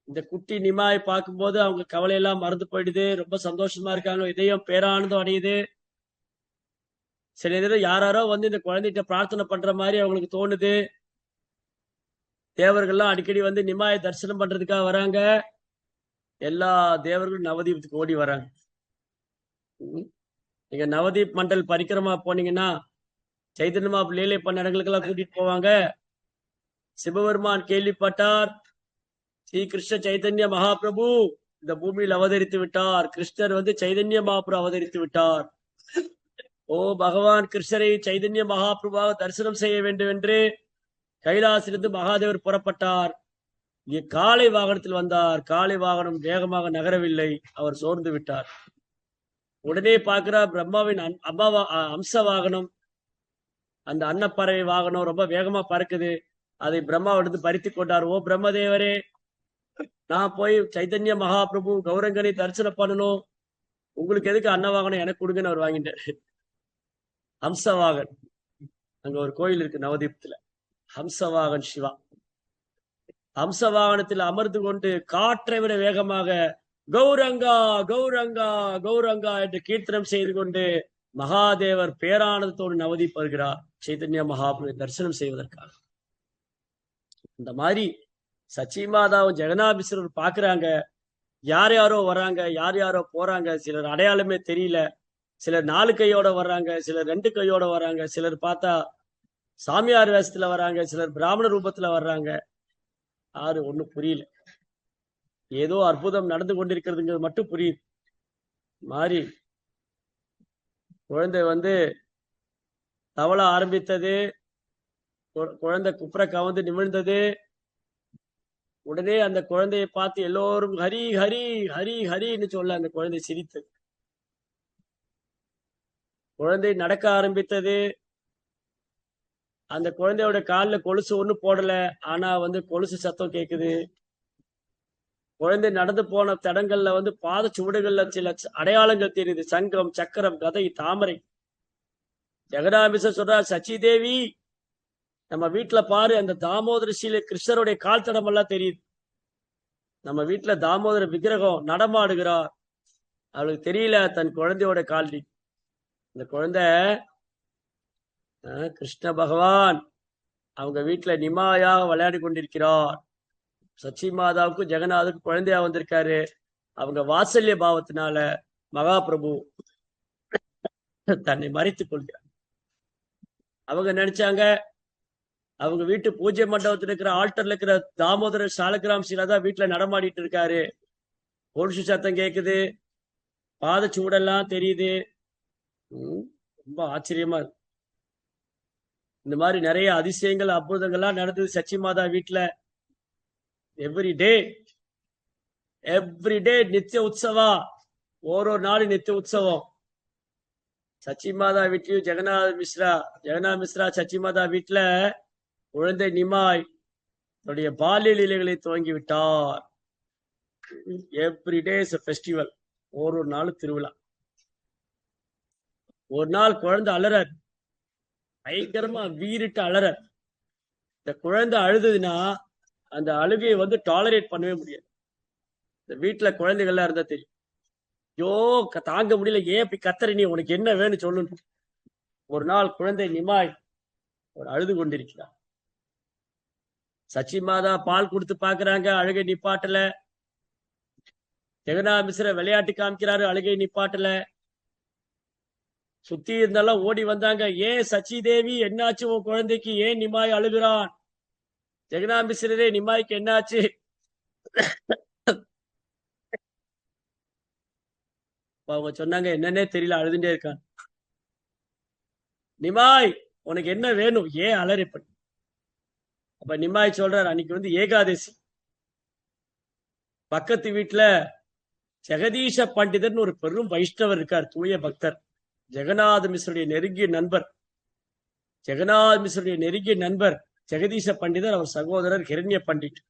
இந்த குட்டி நிமாய் பார்க்கும்போது அவங்க கவலையெல்லாம் மறந்து போயிடுது. ரொம்ப சந்தோஷமா இருக்காங்க, இதயம் பேரானந்தம் அடையுது. சில நேரம் யாரோ வந்து இந்த குழந்தைகிட்ட பிரார்த்தனை பண்ற மாதிரி அவங்களுக்கு தோணுது. தேவர்கள்லாம் அடிக்கடி வந்து நிமாயை தரிசனம் பண்றதுக்காக வராங்க. எல்லா தேவர்களும் நவதீபத்துக்கு ஓடி வராங்க. நீங்க நவதீப் மண்டல் பரிக்கிரமா போனீங்கன்னா சைதன்ய மகாபுரு லீலை பண்ண இடங்களுக்கெல்லாம் கூட்டிட்டு போவாங்க. சிவபெருமான் கேள்விப்பட்டார், ஸ்ரீ கிருஷ்ண சைதன்ய மகாபிரபு இந்த பூமியில் அவதரித்து விட்டார். கிருஷ்ணர் வந்து சைதன்ய மகாபிரபு அவதரித்து விட்டார். ஓ பகவான் கிருஷ்ணரை சைதன்ய மகாபிரபாவை தரிசனம் செய்ய வேண்டும் என்று கைலாசிலிருந்து மகாதேவர் புறப்பட்டார். இங்கே காளை வாகனத்தில் வந்தார். காளை வாகனம் வேகமாக நகரவில்லை, அவர் சோர்ந்து விட்டார். உடனே பார்க்கிறார் பிரம்மாவின் அம்ச வாகனம், அந்த அன்னப்பறவை வாகனம் ரொம்ப வேகமா பறக்குது. அதை பிரம்மாவிடத்து பறித்து கொண்டார். ஓ பிரம்மதேவரே, நான் போய் சைதன்ய மகாபிரபு கௌரங்கனை தரிசனம் பண்ணணும், உங்களுக்கு எதுக்கு அன்ன வாகனம், எனக்கு கொடுங்கன்னு அவர் வாங்கிட்டார். ஹம்சவாகன், அங்க ஒரு கோயில் இருக்கு நவதீபத்துல, ஹம்சவாகன் சிவா. ஹம்சவாகனத்தில் அமர்ந்து கொண்டு காற்றை விட வேகமாக கௌரங்கா கௌரங்கா கௌரங்கா என்று கீர்த்தனம் செய்து கொண்டு மகாதேவர் பேரானந்தத்தோடு நவதீப் வருகிறார் சைதன்ய மகாபிரபு தரிசனம் செய்வதற்காக. இந்த மாதிரி சச்சி மாதாவும் ஜெகநாபிஸ்வரர் பாக்குறாங்க. யார் யாரோ வர்றாங்க, யார் யாரோ போறாங்க. சிலர் அடையாளமே தெரியல. சிலர் 4 கையோட வர்றாங்க, சிலர் 2 கையோட வர்றாங்க, சிலர் பார்த்தா சாமியார் வேஷத்துல வர்றாங்க, சிலர் பிராமண ரூபத்துல வர்றாங்க. யாரு ஒண்ணும் புரியல. ஏதோ அற்புதம் நடந்து கொண்டிருக்கிறதுங்கிறது மட்டும் புரியுது. மாறி குழந்தை வந்து தவள ஆரம்பித்தது. குழந்தை குப்புற கவுந்து நிமிர்ந்தது. உடனே அந்த குழந்தையை பார்த்து எல்லோரும் ஹரி ஹரி ஹரி ஹரின்னு சொல்ல அந்த குழந்தை சிரித்தது. குழந்தை நடக்க ஆரம்பித்தது. அந்த குழந்தையோட காலில் கொலுசு ஒண்ணு போடல, ஆனா வந்து கொலுசு சத்தம் கேக்குது. குழந்தை நடந்து போன தடங்கள்ல வந்து பாத சுவடுகள்ல சில அடையாளங்கள் தெரியுது. சங்கம், சக்கரம், கதை, தாமரை. ஜெகநாமிச சொல்றா, சச்சி தேவி நம்ம வீட்டுல பாரு, அந்த தாமோதர சீல கிருஷ்ணருடைய கால் தடம் எல்லாம் தெரியுது. நம்ம வீட்டுல தாமோதர விக்கிரகம் நடமாடுகிறார். அவளுக்கு தெரியல தன் குழந்தையோட கால்டி. இந்த குழந்தை கிருஷ்ண பகவான் அவங்க வீட்டுல நிமாயாக விளையாடி கொண்டிருக்கிறார். சச்சி மாதாவுக்கும் ஜெகநாதுக்கும் குழந்தையா வந்திருக்காரு. அவங்க வாத்சல்ய பாவத்தினால மகாபிரபு தன்னை மறைத்துக் கொள்கிறார். அவங்க நினைச்சாங்க அவங்க வீட்டு பூஜை மண்டபத்தில் இருக்கிற ஆல்டர்ல இருக்கிற தாமோதர சாலகிராம் சீலாதான் வீட்டுல நடமாடிட்டு இருக்காரு. கொலுசு சத்தம் கேக்குது, பாத சூடெல்லாம் தெரியுது. ரொம்ப ஆச்சரியமா இருக்கு. இந்த மாதிரி நிறைய அதிசயங்கள் அற்புதங்கள்லாம் நடந்தது சச்சி மாதா வீட்டுல. எவ்ரி டே நித்திய உற்சவா. ஒரு நாள் நித்திய உற்சவம். சச்சி மாதா வீட்லயும் ஜெகநாத் மிஸ்ரா சச்சி மாதா வீட்டுல குழந்தை நிமாய் தன்னுடைய பால்ய லீலைகளை துவங்கி விட்டார். Every day is festival. ஒரு நாள் திருவிழா. ஒரு நாள் குழந்தை அலறார், பயங்கரமா வீறிட்டு அலறார். இந்த குழந்தை அழுதுன்னா அந்த அழுகையை வந்து டாலரேட் பண்ணவே முடியாது. இந்த வீட்டுல குழந்தைகள்லாம் இருந்தா தெரியும். ஐயோ தாங்க முடியல, ஏன் இப்படி கத்தற, நீ உனக்கு என்ன வேணும் சொல்லணும். ஒரு நாள் குழந்தை நிமாய் ஒரு அழுது கொண்டிருக்கிறார். சச்சி மாதா பால் கொடுத்து பாக்குறாங்க, அழுகை நிப்பாட்டல. ஜெகநாத் மிஸ்ர விளையாட்டு காமிக்கிறாரு, அழுகை நிப்பாட்டல. சுத்தி இருந்தாலும் ஓடி வந்தாங்க. ஏன் சச்சி தேவி, என்னாச்சு உன் குழந்தைக்கு, ஏன் நிமாய் அழுகிறான்? ஜெகநாத் மிஸ்ரரே, நிமாய்க்கு என்னாச்சு? அவங்க சொன்னாங்க, என்னன்னே தெரியல, அழுதுட்டே இருக்கான். நிமாய் உனக்கு என்ன வேணும், ஏன் அலறிப்ப? அப்ப நிமாய் சொல்றார், அன்னைக்கு வந்து ஏகாதசி. பக்கத்து வீட்டுல ஜெகதீஷ பண்டிதர்னு ஒரு பெரும் வைஷ்ணவர் இருக்கார், தூய பக்தர். ஜெகநாத மிஸ்ருடைய நெருங்கிய நண்பர். ஜெகநாத் மிஸ்ருடைய நெருங்கிய நண்பர் ஜெகதீச பண்டிதர். அவர் சகோதரர் ஹிரண்ய பண்டிட்.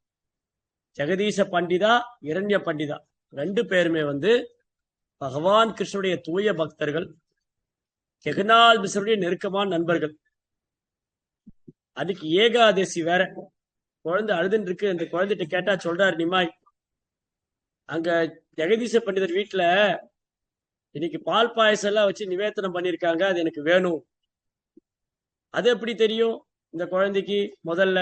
ஜெகதீச பண்டிதா, இரண்ய பண்டிதா, ரெண்டு பேருமே வந்து பகவான் கிருஷ்ணனுடைய தூய பக்தர்கள். ஜெகநாத் மிஸ்ருடைய நெருக்கமான நண்பர்கள். அதுக்கு ஏகாதசி வேற. குழந்தை அழுதுன்னு இருக்கு. அந்த குழந்தைகிட்ட கேட்டா சொல்றாரு நிமாய், அங்க ஜெகதீச பண்டிதர் வீட்டுல இன்னைக்கு பால் பாயசம் எல்லாம் வச்சு நிவேதனம் பண்ணிருக்காங்க, அது எனக்கு வேணும். அது எப்படி தெரியும் இந்த குழந்தைக்கு? முதல்ல.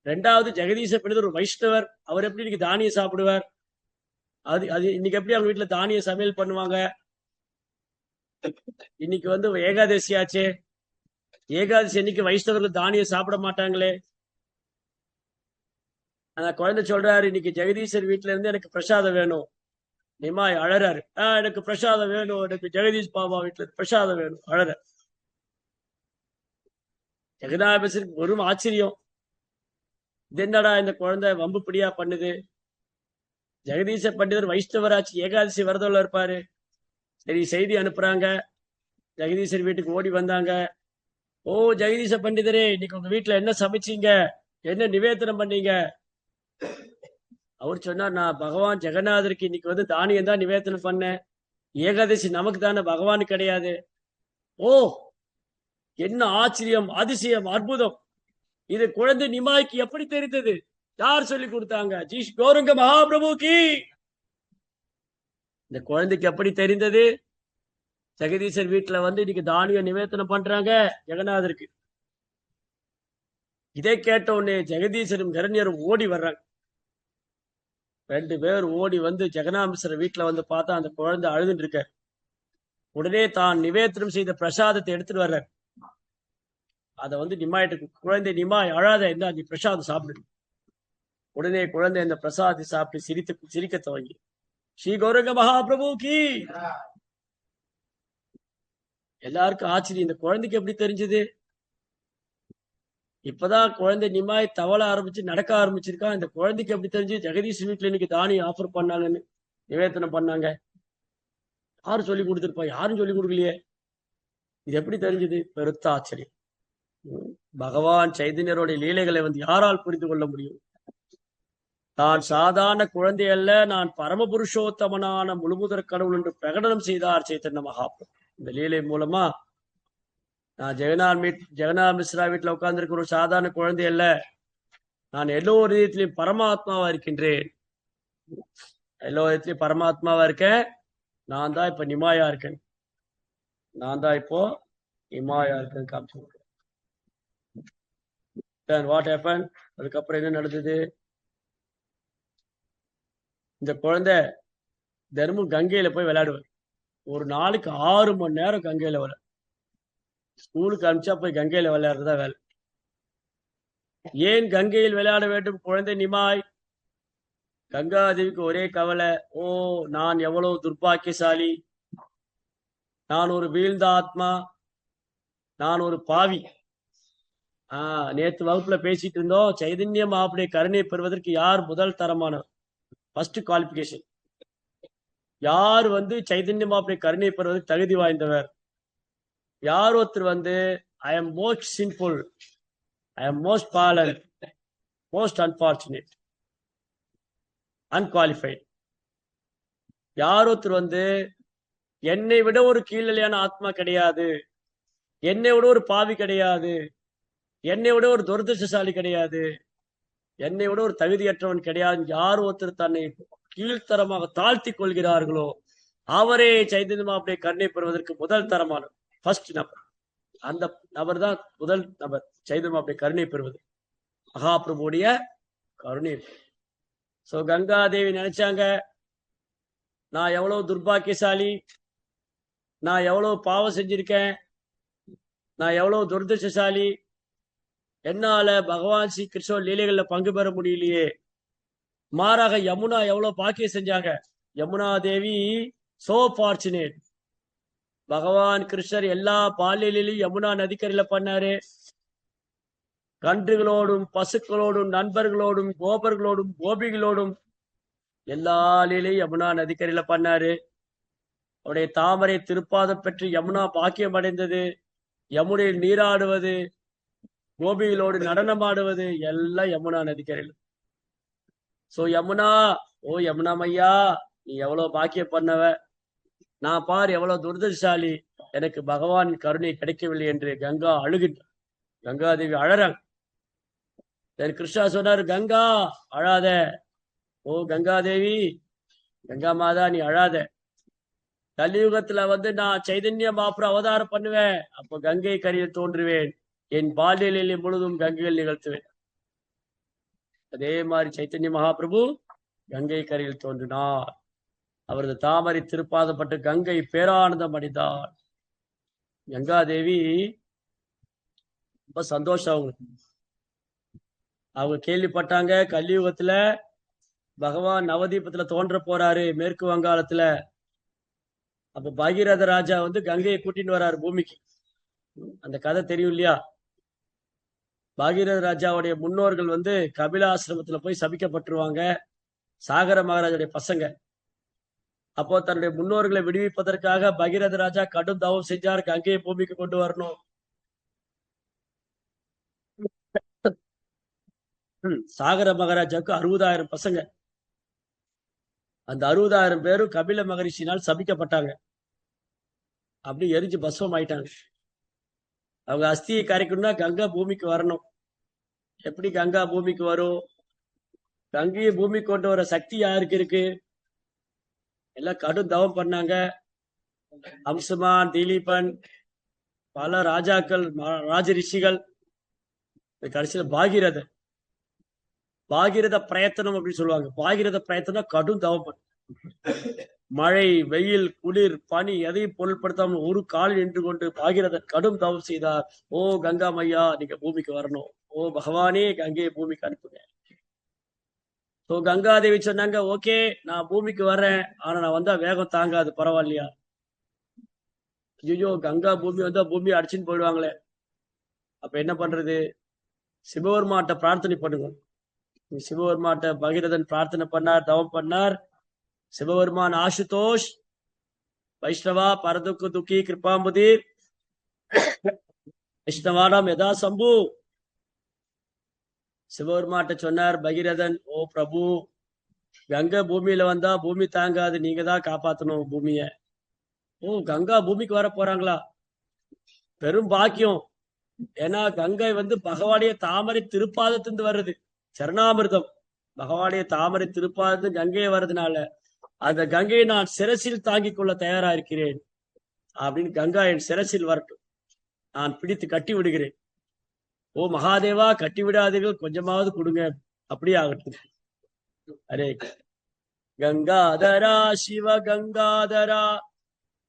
ரெண்டாவது, ஜெகதீச பண்டிதர் ஒரு வைஷ்ணவர், அவர் எப்படி இன்னைக்கு தானியம் சாப்பிடுவார்? அது அது இன்னைக்கு எப்படி அவங்க வீட்டுல தானிய சமையல் பண்ணுவாங்க? இன்னைக்கு வந்து ஏகாதசி ஆச்சே. ஏகாதசி இன்னைக்கு வைஷ்ணவர்கள் தானியம் சாப்பிட மாட்டாங்களே. ஆனா குழந்தை சொல்றாரு, இன்னைக்கு ஜெகதீசர் வீட்டுல இருந்து எனக்கு பிரசாதம் வேணும். நிமாய் அழறாரு, எனக்கு பிரசாதம் வேணும், எனக்கு ஜெகதீஷ் பாபா வீட்டுல பிரசாதம் வேணும், அழற. ஜெகநாதருக்கு ஒரு ஆச்சரியம், இது என்னடா இந்த குழந்தை வம்பு பிடியா பண்ணுது? ஜெகதீச பண்டிதர் வைஷ்ணவராட்சி, ஏகாதசி விரதம்ல இருப்பாரு. சரி, செய்தி அனுப்புறாங்க. ஜெகதீசர் வீட்டுக்கு ஓடி வந்தாங்க. ஓ ஜெகதீச பண்டிதரே, இன்னைக்கு உங்க வீட்டுல என்ன சமைச்சீங்க, என்ன நிவேதனம் பண்ணீங்க? அவர் சொன்னார், நான் பகவான் ஜெகநாதருக்கு இன்னைக்கு வந்து தானியம் தான் நிவேதனம் பண்ணேன். ஏகாதசி நமக்கு தானே, பகவானு கிடையாது. ஓ என்ன ஆச்சரியம், அதிசயம், அற்புதம்! இது குழந்தை நிமாய்க்கு எப்படி தெரிந்தது? யார் சொல்லி கொடுத்தாங்க? ஜீஷ் கௌரங்க மகாபிரபு கி. இந்த குழந்தைக்கு எப்படி தெரிந்தது? ஜெகதீசர் வீட்டுல வந்து இன்னைக்கு தானிய நிவேதனம் பண்றாங்க ஜெகநாதருக்கு. இதை கேட்ட உடனே ஜெகதீசரும் ஹிரண்யரும் ஓடி வர்றாங்க. 2 பேர் ஓடி வந்து ஜெகநாமிஸ்வரர் வீட்டுல வந்து பார்த்தா அந்த குழந்தை அழுதுட்டு இருக்க. உடனே தான் நிவேதனம் செய்த பிரசாதத்தை எடுத்துட்டு வர்றார். அதை வந்து நிமாயிட்டு, குழந்தை நிமாய் அழாத, என்ன நீ பிரசாதம் சாப்பிடு. உடனே குழந்தை அந்த பிரசாதத்தை சாப்பிட்டு சிரிக்க துவங்கி, ஸ்ரீ கௌரங்க மகாபிரபு கி. எல்லாருக்கும் ஆச்சரியம், இந்த குழந்தைக்கு எப்படி தெரிஞ்சது? இப்பதான் குழந்தை நிமாய் தவள ஆரம்பிச்சு நடக்க ஆரம்பிச்சிருக்கா. இந்த குழந்தைக்கு எப்படி தெரிஞ்சு ஜெகதீஷ் வீட்டுல இன்னைக்கு தானி ஆஃபர் பண்ணாங்கன்னு நிவேதனம் பண்ணாங்க? யாரும் சொல்லி கொடுத்துருப்பா? யாரும் சொல்லி கொடுக்கலையே. இது எப்படி தெரிஞ்சது? பெருத்த ஆச்சரியம். பகவான் சைதன்யருடைய லீலைகளை வந்து யாரால் புரிந்து கொள்ள முடியும்? தான் சாதாரண குழந்தை அல்ல, நான் பரமபுருஷோத்தமனான முழுமுதற் கடவுள் என்று பிரகடனம் செய்தார் சைத்தன்ய மகாபிரபு. இந்த லீலை மூலமா நான் ஜெகநாத் மிஸ்ரா வீட்டுல உட்கார்ந்துருக்கிற ஒரு சாதாரண குழந்தை அல்ல, நான் எல்லோ விதத்திலையும் பரமாத்மாவா இருக்கின்றேன். எல்லோ விதத்திலையும் பரமாத்மாவா இருக்கேன். நான் தான் இப்ப நிமாயா இருக்கேன். நான் தான் இப்போ நிமாயா இருக்கேன் காமிச்சு. What happen? அதுக்கப்புறம் என்ன நடந்தது? இந்த குழந்தை தினமும் கங்கையில போய் விளையாடுவார். ஒரு நாளைக்கு 6 மணி நேரம் கங்கையில விளையாடு. ஸ்கூலுக்கு அனுப்பிச்சா போய் கங்கையில விளையாடுறதா வேலை. ஏன் கங்கையில் விளையாட வேண்டும் குழந்தை நிமாய்? கங்காதேவிக்கு ஒரே கவலை, ஓ நான் எவ்வளவு துர்பாக்கியசாலி, நான் ஒரு வீழ்ந்த ஆத்மா, நான் ஒரு பாவி. நேத்து வகுப்புல பேசிட்டு இருந்தோம், சைதன்ய மகாபுடைய கருணை பெறுவதற்கு யார் முதல் தரமான ஃபர்ஸ்ட் குவாலிபிகேஷன்? யார் வந்து சைதன்ய மகாபுடைய கருணை பெறுவதற்கு தகுதி வாய்ந்தவர்? யார் ஒருத்தர் வந்து I am most sinful, I am most Balan, most unfortunate, unqualified. யார் ஒருத்தர் வந்து என்னை விட ஒரு கீழ்நிலையான ஆத்மா கிடையாது, என்னை விட ஒரு பாவி கிடையாது, என்னை விட ஒரு துரதிருஷ்டசாலி கிடையாது, என்னை விட ஒரு தகுதியற்றவன் கிடையாது, யார் ஒருத்தர் தன்னை கீழ்த்தரமாக தாழ்த்தி கொள்கிறார்களோ அவரே சைதன்ய மகாபுடைய கருணை பெறுவதற்கு முதல் தரமான ஃபர்ஸ்ட் நபர். அந்த நபர் தான் முதல் நபர் சைதன்ய மகாபுடைய கருணை பெறுவது, மகாபிரபுடைய கருணை. சோ கங்காதேவி நினைச்சாங்க, நான் எவ்வளவு துர்பாக்கியசாலி, நான் எவ்வளவு பாவம் செஞ்சிருக்கேன், நான் எவ்வளவு துரதிருஷ்டசாலி, என்னால பகவான் ஸ்ரீ கிருஷ்ண லீலைகள்ல பங்கு பெற முடியலையே. மாறாக யமுனா எவ்வளவு பாக்கியம் செஞ்சாங்க. யமுனா தேவி சோ ஃபார்ச்சுனேட். பகவான் கிருஷ்ணர் எல்லா பாலியலையும் யமுனா நதிக்கரையில பண்ணாரு. கன்றுகளோடும் பசுக்களோடும் நண்பர்களோடும் கோபர்களோடும் கோபிகளோடும் எல்லா லீலையும் யமுனா நதிக்கரையில பண்ணாரு. அவருடைய தாமரை திருப்பாதம் பெற்று யமுனா பாக்கியம் அடைந்தது. யமுனையில் நீராடுவது, கோபிகளோடு நடனம் ஆடுவது எல்லாம் யமுனா நதிக்கரையில். சோ யமுனா, ஓ யமுனா மையா, நீ எவ்வளவு பாக்கியம் பண்ணவ, நான் பார் எவ்வளவு துரதிருஷ்டசாலி, எனக்கு பகவான் கருணை கிடைக்கவில்லை என்று கங்கா அழுகின்றார். கங்காதேவி அழறாங்க. கிருஷ்ணா சொன்னார், கங்கா அழாத, ஓ கங்காதேவி, கங்கா மாதா நீ அழாத. கலியுகத்துல வந்து நான் சைதன்ய மகாபிரபு அவதாரம் பண்ணுவேன், அப்போ கங்கை கரையில் தோன்றுவேன், என் பால்யலீலை முழுதும் கங்கையில் நிகழ்த்துவேன். அதே மாதிரி சைத்தன்ய மகாபிரபு கங்கை கரையில் தோன்றினார். அவரது தாமரை திருப்பாதப்பட்டு கங்கை பேரானந்தம் அடைந்தார். கங்காதேவி ரொம்ப சந்தோஷம். அவங்க கேள்விப்பட்டாங்க, கலியுகத்துல பகவான் நவதீபத்துல தோன்ற போறாரு மேற்கு வங்காளத்துல. அப்ப பகீரத ராஜா வந்து கங்கையை கூட்டிட்டு வர்றாரு பூமிக்கு. அந்த கதை தெரியும் இல்லையா? பகீரத ராஜாவுடைய முன்னோர்கள் வந்து கபிலாசிரமத்துல போய் சபிக்கப்பட்டுருவாங்க, சாகர மகாராஜுடைய பசங்க. அப்போ தன்னுடைய முன்னோர்களை விடுவிப்பதற்காக பகீரத ராஜா கடும் தவம் செஞ்சார், கங்கையை பூமிக்கு கொண்டு வரணும். சாகர மகாராஜாவுக்கு 60,000 பசங்க. அந்த 60,000 பேரும் கபில மகரிஷினால் சபிக்கப்பட்டாங்க. அப்படி எரிஞ்சு பஸ்வம் ஆயிட்டாங்க. அவங்க அஸ்தியை கரைக்கணும்னா கங்கா பூமிக்கு வரணும். எப்படி கங்கா பூமிக்கு வரும்? கங்கையை பூமிக்கு கொண்டு வர சக்தி யாருக்கு இருக்கு? எல்லாம் கடும் தவம் பண்ணாங்க. அம்சமான், திலீபன், பல ராஜாக்கள், ராஜ ரிஷிகள், கடைசியில பாகீரதர். பாகிரத பிரயத்தனம் அப்படின்னு சொல்லுவாங்க. பாகிரத பிரயத்தனம் கடும் தவம். மழை, வெயில், குளிர், பனி எதையும் பொருட்படுத்தாமல் ஒரு காலில் நின்று கொண்டு பாகிரதன் கடும் தவம் செய்தார். ஓ கங்கா மையா, நீங்க பூமிக்கு வரணும். ஓ பகவானே, கங்கையை பூமிக்கு அனுப்புங்க. ஸோ கங்காதேவி சொன்னாங்க, ஓகே நான் பூமிக்கு வர்றேன், ஆனா நான் வந்தா வேகம் தாங்காது, பரவாயில்லையா? ஐயோ, கங்கா பூமி வந்தா பூமியை அடிச்சுன்னு போயிடுவாங்களே. அப்ப என்ன பண்றது? சிவபெருமாட்ட பிரார்த்தனை பண்ணுங்க. சிவபெருமாட்ட பகீரதன் பிரார்த்தனை பண்ணார், தவம் பண்ணார். சிவபெருமான் ஆசுதோஷ் வைஷ்ணவா பரதுக்கு துக்கி கிருபாம்புதீர் வைஷ்ணவானாம் யதா சம்பு. சிவபெருமாட்ட சொன்னார் பகீரதன், ஓ பிரபு, கங்கை பூமியில வந்தா பூமி தாங்காது, நீங்க தான் காப்பாத்தணும் பூமிய. ஓ கங்கா பூமிக்கு வர போறாங்களா? பெரும் பாக்கியம். ஏன்னா கங்கை வந்து பகவானுடைய தாமரை திருப்பாதத்திலிருந்து வருது, சரணாமிர்தம். பகவானுடைய தாமரை திருப்பாதத்து கங்கையை வர்றதுனால அந்த கங்கையை நான் சிரசில் தாங்கிக் கொள்ள தயாரா இருக்கிறேன் அப்படின்னு, கங்கா என் சிரசில் வரட்டும், நான் பிடித்து கட்டி விடுகிறேன். ஓ மகாதேவா, கட்டி விடாதீர்கள், கொஞ்சமாவது கொடுங்க. அப்படியே ஆகட்டும். அரே கங்காதரா சிவ கங்காதரா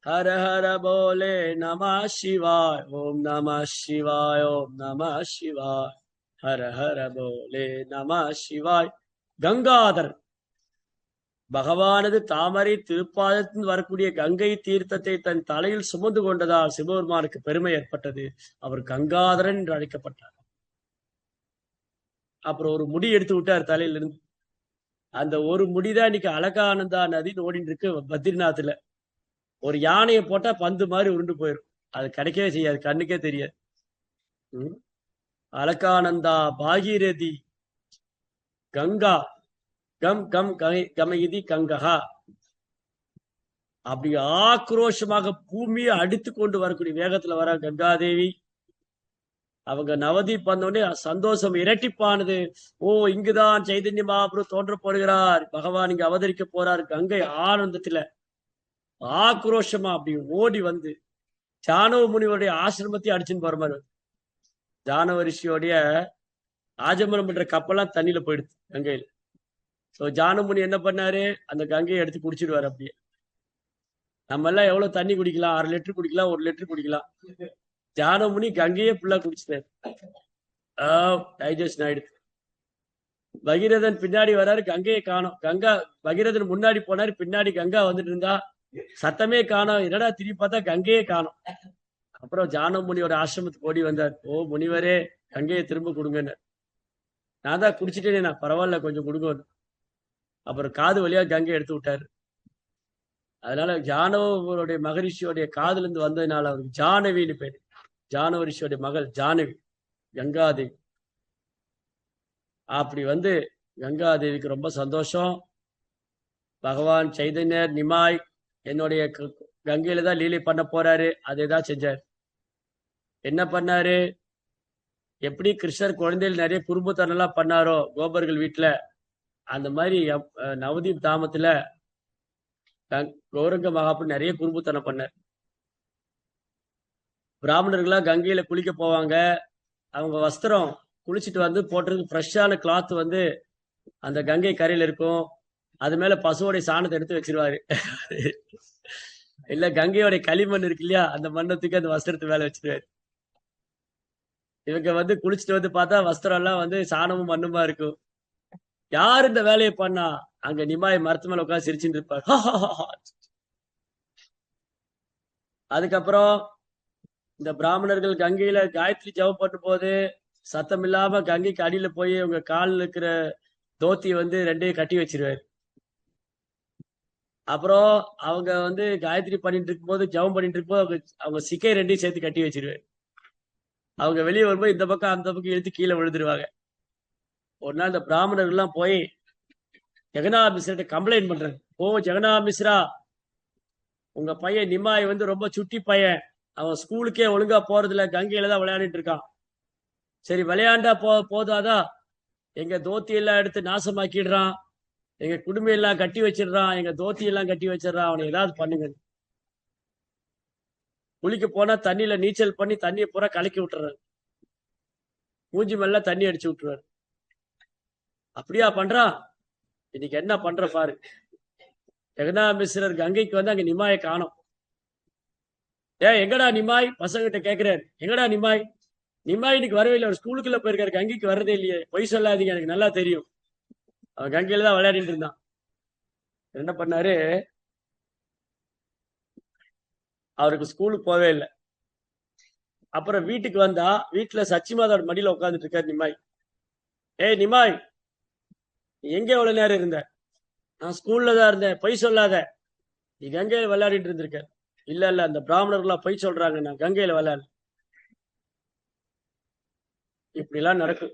ஹர ஹர போலே நம சிவாய். ஓம் நம சிவாய், ஓம் நம சிவாய், ஹர ஹர போலே நம சிவாய். கங்காதர் பகவானது தாமரை திருப்பாதத்தில் வரக்கூடிய கங்கை தீர்த்தத்தை தன் தலையில் சுமந்து கொண்டதால் சிவபெருமானுக்கு பெருமை ஏற்பட்டது. அவர் கங்காதரன் என்று அழைக்கப்பட்டார். அப்புறம் ஒரு முடி எடுத்து விட்டார் தலையில இருந்து. அந்த ஒரு முடிதான் இன்னைக்கு அலகானந்தா நதின்னு ஓடிட்டு இருக்கு பத்ரிநாத்ல. ஒரு யானையை போட்டா பந்து மாதிரி உருண்டு போயிடும், அது கிடைக்கவே செய்யாது, கண்ணுக்கே தெரியாது. அலகானந்தா பாகீரதி கங்கா கம் கம் கமகிதி கங்கஹா. அப்படி ஆக்ரோஷமாக பூமியை அடித்து கொண்டு வரக்கூடிய வேகத்துல வர கங்காதேவி. அவங்க நவதீப் வந்தோடனே சந்தோஷம் இரட்டிப்பானது. ஓ, இங்குதான் சைதன்ய மகாபிரபு தோன்ற போடுகிறார், பகவான் இங்க அவதரிக்க போறார். கங்கை ஆனந்தத்துல ஆக்ரோஷமா அப்படி ஓடி வந்து ஜானவ முனிவருடைய ஆசிரமத்தை அடிச்சுன்னு போற மாதிரி. ஜானவ ரிஷியோடைய ஆஜமனம் பண்ற கப்பெல்லாம் தண்ணியில போயிடுது கங்கையில. சோ ஜானமுனி என்ன பண்ணாரு, அந்த கங்கையை எடுத்து குடிச்சிடுவாரு. அப்படியே நம்ம எல்லாம் எவ்வளவு தண்ணி குடிக்கலாம்? 1/2 லிட்டர் குடிக்கலாம், 1 லிட்டர் குடிக்கலாம். ஜானமுனி கங்கையே ஃபுல்லா குடிச்சிட்டாரு. டைஜஷன் ஆயிடுது. பகீரதன் பின்னாடி வராரு, கங்கையை காணோம். கங்கா பகீரதன் முன்னாடி போனாரு, பின்னாடி கங்கா வந்துட்டு இருந்தா, சத்தமே காணோம். என்னடா திரும்பி பார்த்தா கங்கையே காணோம். அப்புறம் ஜானமுனியோட ஆசிரமத்துக்கு ஓடி வந்தார். ஓ முனிவரே, கங்கையை திரும்ப கொடுங்கன்னு. நான் தான் குடிச்சிட்டேனே, நான் பரவாயில்ல, கொஞ்சம் கொடுங்க. அப்புறம் காது வழியா கங்கை எடுத்து விட்டாரு. அதனால ஜானவருடைய மகரிஷியோடைய காதுல இருந்து வந்ததுனால அவருக்கு ஜானவின்னு பேரு. ஜானவ ரிஷியோடைய மகள் ஜானவி, கங்காதேவி. அப்படி வந்து கங்காதேவிக்கு ரொம்ப சந்தோஷம். பகவான் சைதன்யர் நிமாய் என்னுடைய கங்கையில தான் லீலை பண்ண போறாரு, அதை தான் செஞ்சார். என்ன பண்ணாரு? எப்படி கிருஷ்ணர் குழந்தைகள் நிறைய குறும்புத்தனம் எல்லாம் பண்ணாரோ கோபர்கள் வீட்டுல, அந்த மாதிரி நவதீப் தாமத்துல கௌரங்க மகாபுரு நிறைய குறும்புத்தனம் பண்ணார். பிராமணர்களா கங்கையில குளிக்க போவாங்க. அவங்க வஸ்திரம் குளிச்சுட்டு வந்து போட்டிருக்கு ஃப்ரெஷ்ஷான கிளாத் வந்து அந்த கங்கை கரையில இருக்கும். அது மேல பசுவோடைய சாணத்தை எடுத்து வச்சிருவாரு. இல்ல கங்கையோடைய களிமண் இருக்கு இல்லையா, அந்த மண்ணத்துக்கு அந்த வஸ்திரத்து மேல வச்சிருவாரு. இவங்க வந்து குளிச்சுட்டு வந்து பார்த்தா வஸ்திரம் எல்லாம் வந்து சாணமும் மண்ணுமா இருக்கும். யாரு இந்த வேலையை பண்ணா? அங்க நிமாய் மரத்து மேல உட்காந்து சிரிச்சுட்டு இருப்பார். அதுக்கப்புறம் இந்த பிராமணர்கள் கங்கையில காயத்ரி ஜபம் பண்ணும் போது சத்தம் இல்லாம கங்கைக்கு அடியில போய் உங்க காலில் இருக்கிற தோத்தியை வந்து ரெண்டையும் கட்டி வச்சிருவாரு. அப்புறம் அவங்க வந்து காயத்ரி பண்ணிட்டு இருக்கும் போது, ஜபம் பண்ணிட்டு இருக்கும் போது அவங்க சிக்கை ரெண்டையும் சேர்த்து கட்டி வச்சிருவாரு. அவங்க வெளியே வரும்போது இந்த பக்கம் அந்த பக்கம் இழுத்து கீழே விழுந்துருவாங்க. ஒரு நாள் இந்த பிராமணர்கள் எல்லாம் போய் ஜெகநாத் மிஸ்ரா கம்ப்ளைண்ட் பண்றாங்க. ஓ ஜெகநாத் மிஸ்ரா, உங்க பையன் நிமாய் வந்து ரொம்ப சுட்டி பையன், அவன் ஸ்கூலுக்கே ஒழுங்கா போறதில்ல, கங்கையில தான் விளையாடிட்டு இருக்கான். சரி விளையாண்டா போதாதா, எங்க தோத்தி எல்லாம் எடுத்து நாசமாக்கிடுறான், எங்க குடும்பம் எல்லாம் கட்டி வச்சிடுறான், எங்க தோத்தி எல்லாம் கட்டி வச்சிடறான், அவனை ஏதாவது பண்ணுங்க. குளிக்க போனா தண்ணியில நீச்சல் பண்ணி தண்ணியை பூரா கலக்கி விட்டுறாரு, மூஞ்சி மேல தண்ணி அடிச்சு விட்டுருவாரு. அப்படியா பண்றான்? இன்னைக்கு என்ன பண்ற பாரு. ஜெகநாத மிஸ்ரர் கங்கைக்கு வந்து அங்க நிமாயை காணோம். எங்கடா நிமாய்? பசங்கிட்ட கேக்குறாரு, எங்கடா நிமாய்? நிமாய் இன்னைக்கு வரவே இல்லை, ஒரு ஸ்கூலுக்குள்ள போயிருக்காரு, கங்கைக்கு வரதே இல்லையே. பொய் சொல்லாதீங்க, எனக்கு நல்லா தெரியும். அவன் கங்கையில தான் விளையாடிட்டு இருந்தான். என்ன பண்ணாரு, அவருக்கு ஸ்கூலுக்கு போவே இல்லை. அப்புறம் வீட்டுக்கு வந்தா, வீட்டுல சச்சிமாதோட மடியில உட்காந்துட்டு இருக்காரு நிமாய். நிமாய், எங்க எவ்வளவு நேரம் இருந்த? நான் ஸ்கூல்ல தான் இருந்தேன். பொய் சொல்லாத, நீ கங்கையில விளையாடிட்டு இருந்திருக்க. இல்ல இல்ல, அந்த பிராமணர்கள்லாம் பொய் சொல்றாங்க, நான் கங்கையில விளையாட. இப்படி எல்லாம் நடக்கும்.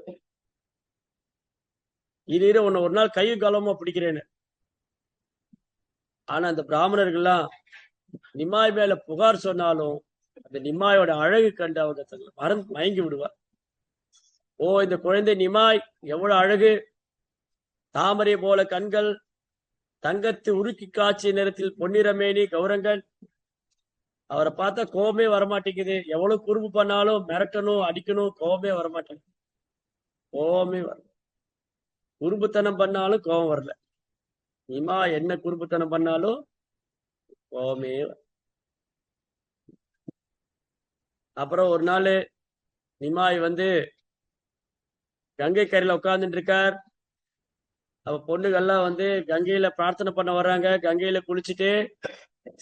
இது உன்னை ஒரு நாள் கையும் காலமா பிடிக்கிறேன்னு. ஆனா அந்த பிராமணர்கள்லாம் நிமாய் மேல புகார் சொன்னாலும் அந்த நிமாயோட அழகு கண்டு அவங்க மறந்து மயங்கி விடுவார். இந்த குழந்தை நிமாய் எவ்வளவு அழகு, தாமரை போல கண்கள், தங்கத்து உருக்கி காய்ச்சிய நேரத்தில் பொன்னிறமேனி கௌரங்கள். அவரை பார்த்தா கோபமே வரமாட்டேங்குது. எவ்வளவு குறும்பு பண்ணாலும் மிரட்டணும், அடிக்கணும், கோபமே வரமாட்டேங்குது. கோபமே வர, குறும்புத்தனம் பண்ணாலும் கோபம் வரல. நிமா என்ன குறும்புத்தனம் பண்ணாலும் கோபமே வர. அப்புறம் ஒரு நாள் நிமாய் வந்து கங்கை கரையில உட்கார்ந்துட்டு இருக்கார். அவ பொண்ணுகள்லாம் வந்து கங்கையில பிரார்த்தனை பண்ண வர்றாங்க. கங்கையில குளிச்சுட்டு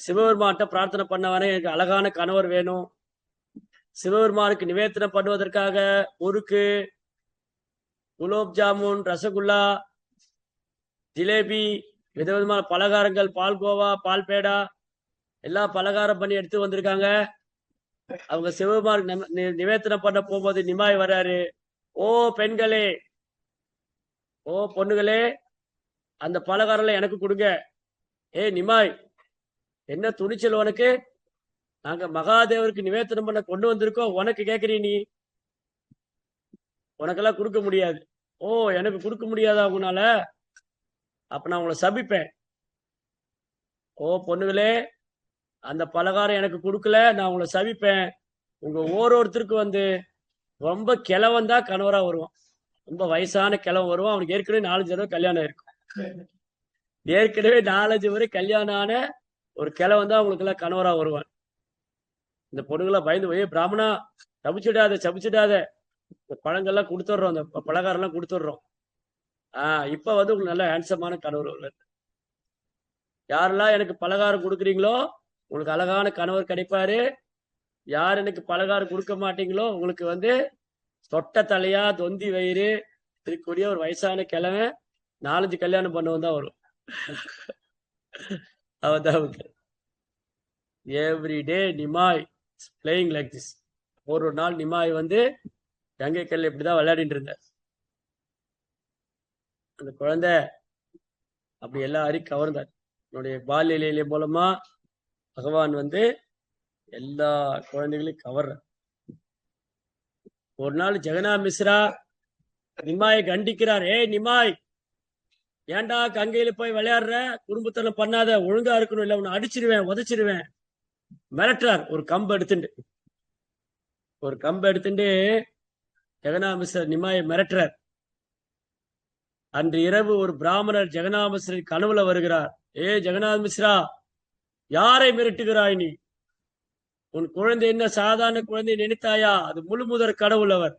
சிவபெருமான்கிட்ட பிரார்த்தனை பண்ண வரேன், எனக்கு அழகான கணவர் வேணும். சிவபெருமானுக்கு நிவேதனம் பண்ணுவதற்காக முறுக்கு, குலோப் ஜாமுன், ரசகுல்லா, ஜிலேபி, விதவிதமான பலகாரங்கள், பால்கோவா, பால் பேடா எல்லாம் பலகாரம் பண்ணி எடுத்து வந்திருக்காங்க. அவங்க சிவபெருமானுக்கு நிவேதனம் பண்ண போகும்போது நிமாய் வர்றாரு. பெண்களே, பொண்ணுகளே, அந்த பலகாரம் எனக்கு கொடுங்க. நிமாய், என்ன துணிச்சல் உனக்கு? நாங்க மகாதேவருக்கு நிவேதனம் பண்ண கொண்டு வந்திருக்கோம், உனக்கு கேக்குறீ நீ? உனக்கெல்லாம் கொடுக்க முடியாது. எனக்கு கொடுக்க முடியாதா உங்களால? அப்ப நான் உங்களை சபிப்பேன். பொண்ணுகளே, அந்த பலகாரம் எனக்கு கொடுக்கல, நான் உங்களை சபிப்பேன். உங்க ஒருத்தருக்கு வந்து ரொம்ப கிழவன் தான் கணவரா வருவான். ரொம்ப வயசான கிழவன் வருவான். அவனுக்கு ஏற்கனவே 4-5 தடவை கல்யாணம் இருக்கும். ஏற்கனவே 4-5 வரை கல்யாணம் ஆன ஒரு கிழவன் தான் உங்களுக்கு எல்லாம் கணவரா வருவான். இந்த பொண்ணுங்களா பயந்து போய், பிராமணா சபிச்சிடாத, இந்த பழங்கள்லாம் கொடுத்துடுறோம், அந்த பலகாரம் எல்லாம் கொடுத்துடுறோம். இப்ப வந்து உங்களுக்கு நல்ல ஹேண்ட்ஸமான கணவர் வருவார். யாரெல்லாம் எனக்கு பலகாரம் கொடுக்குறீங்களோ உங்களுக்கு அழகான கணவர் கிடைப்பாரு. யார் எனக்கு பலகாரம் கொடுக்க மாட்டீங்களோ உங்களுக்கு வந்து தொட்ட தலையா தொந்தி வயிறு இருக்கக்கூடிய ஒரு வயசான கிழவன் 4-5 கல்யாணம் பண்ணவன் தான் வரும். அவன் every day Nimai playing like this. ஒரு நாள் நிமாய் வந்து கங்கை கல்ல இப்படிதான் விளையாடிட்டு இருந்தார். அந்த குழந்தை அப்படி எல்லாரையும் கவர்ந்தார். என்னுடைய பால்ய மூலமா பகவான் வந்து எல்லா குழந்தைகளையும் கவர்ற. ஒரு நாள் ஜெகநாத் மிஸ்ரா நிமாயை கண்டிக்கிறார். நிமாய், ஏன்டா கங்கையில போய் விளையாடுற? குடும்பத்தனம் பண்ணாத, ஒழுங்கா இருக்கணும், இல்ல உன்னை அடிச்சிருவேன், உதைச்சிருவேன். மிரட்டுறார். ஒரு கம்பு எடுத்துட்டு ஜெகநாத் மிஸ்ரர் நிமாயை மிரட்டுறார். அன்று இரவு ஒரு பிராமணர் ஜெகநாத் மிஸ்ரின் கனவுல வருகிறார். ஜெகநாத் மிஸ்ரா, யாரை மிரட்டுகிறாய் நீ? உன் குழந்தை என்ன சாதாரண குழந்தை நினைத்தாயா? அது முழுமுதற் கடவுள் அவர்.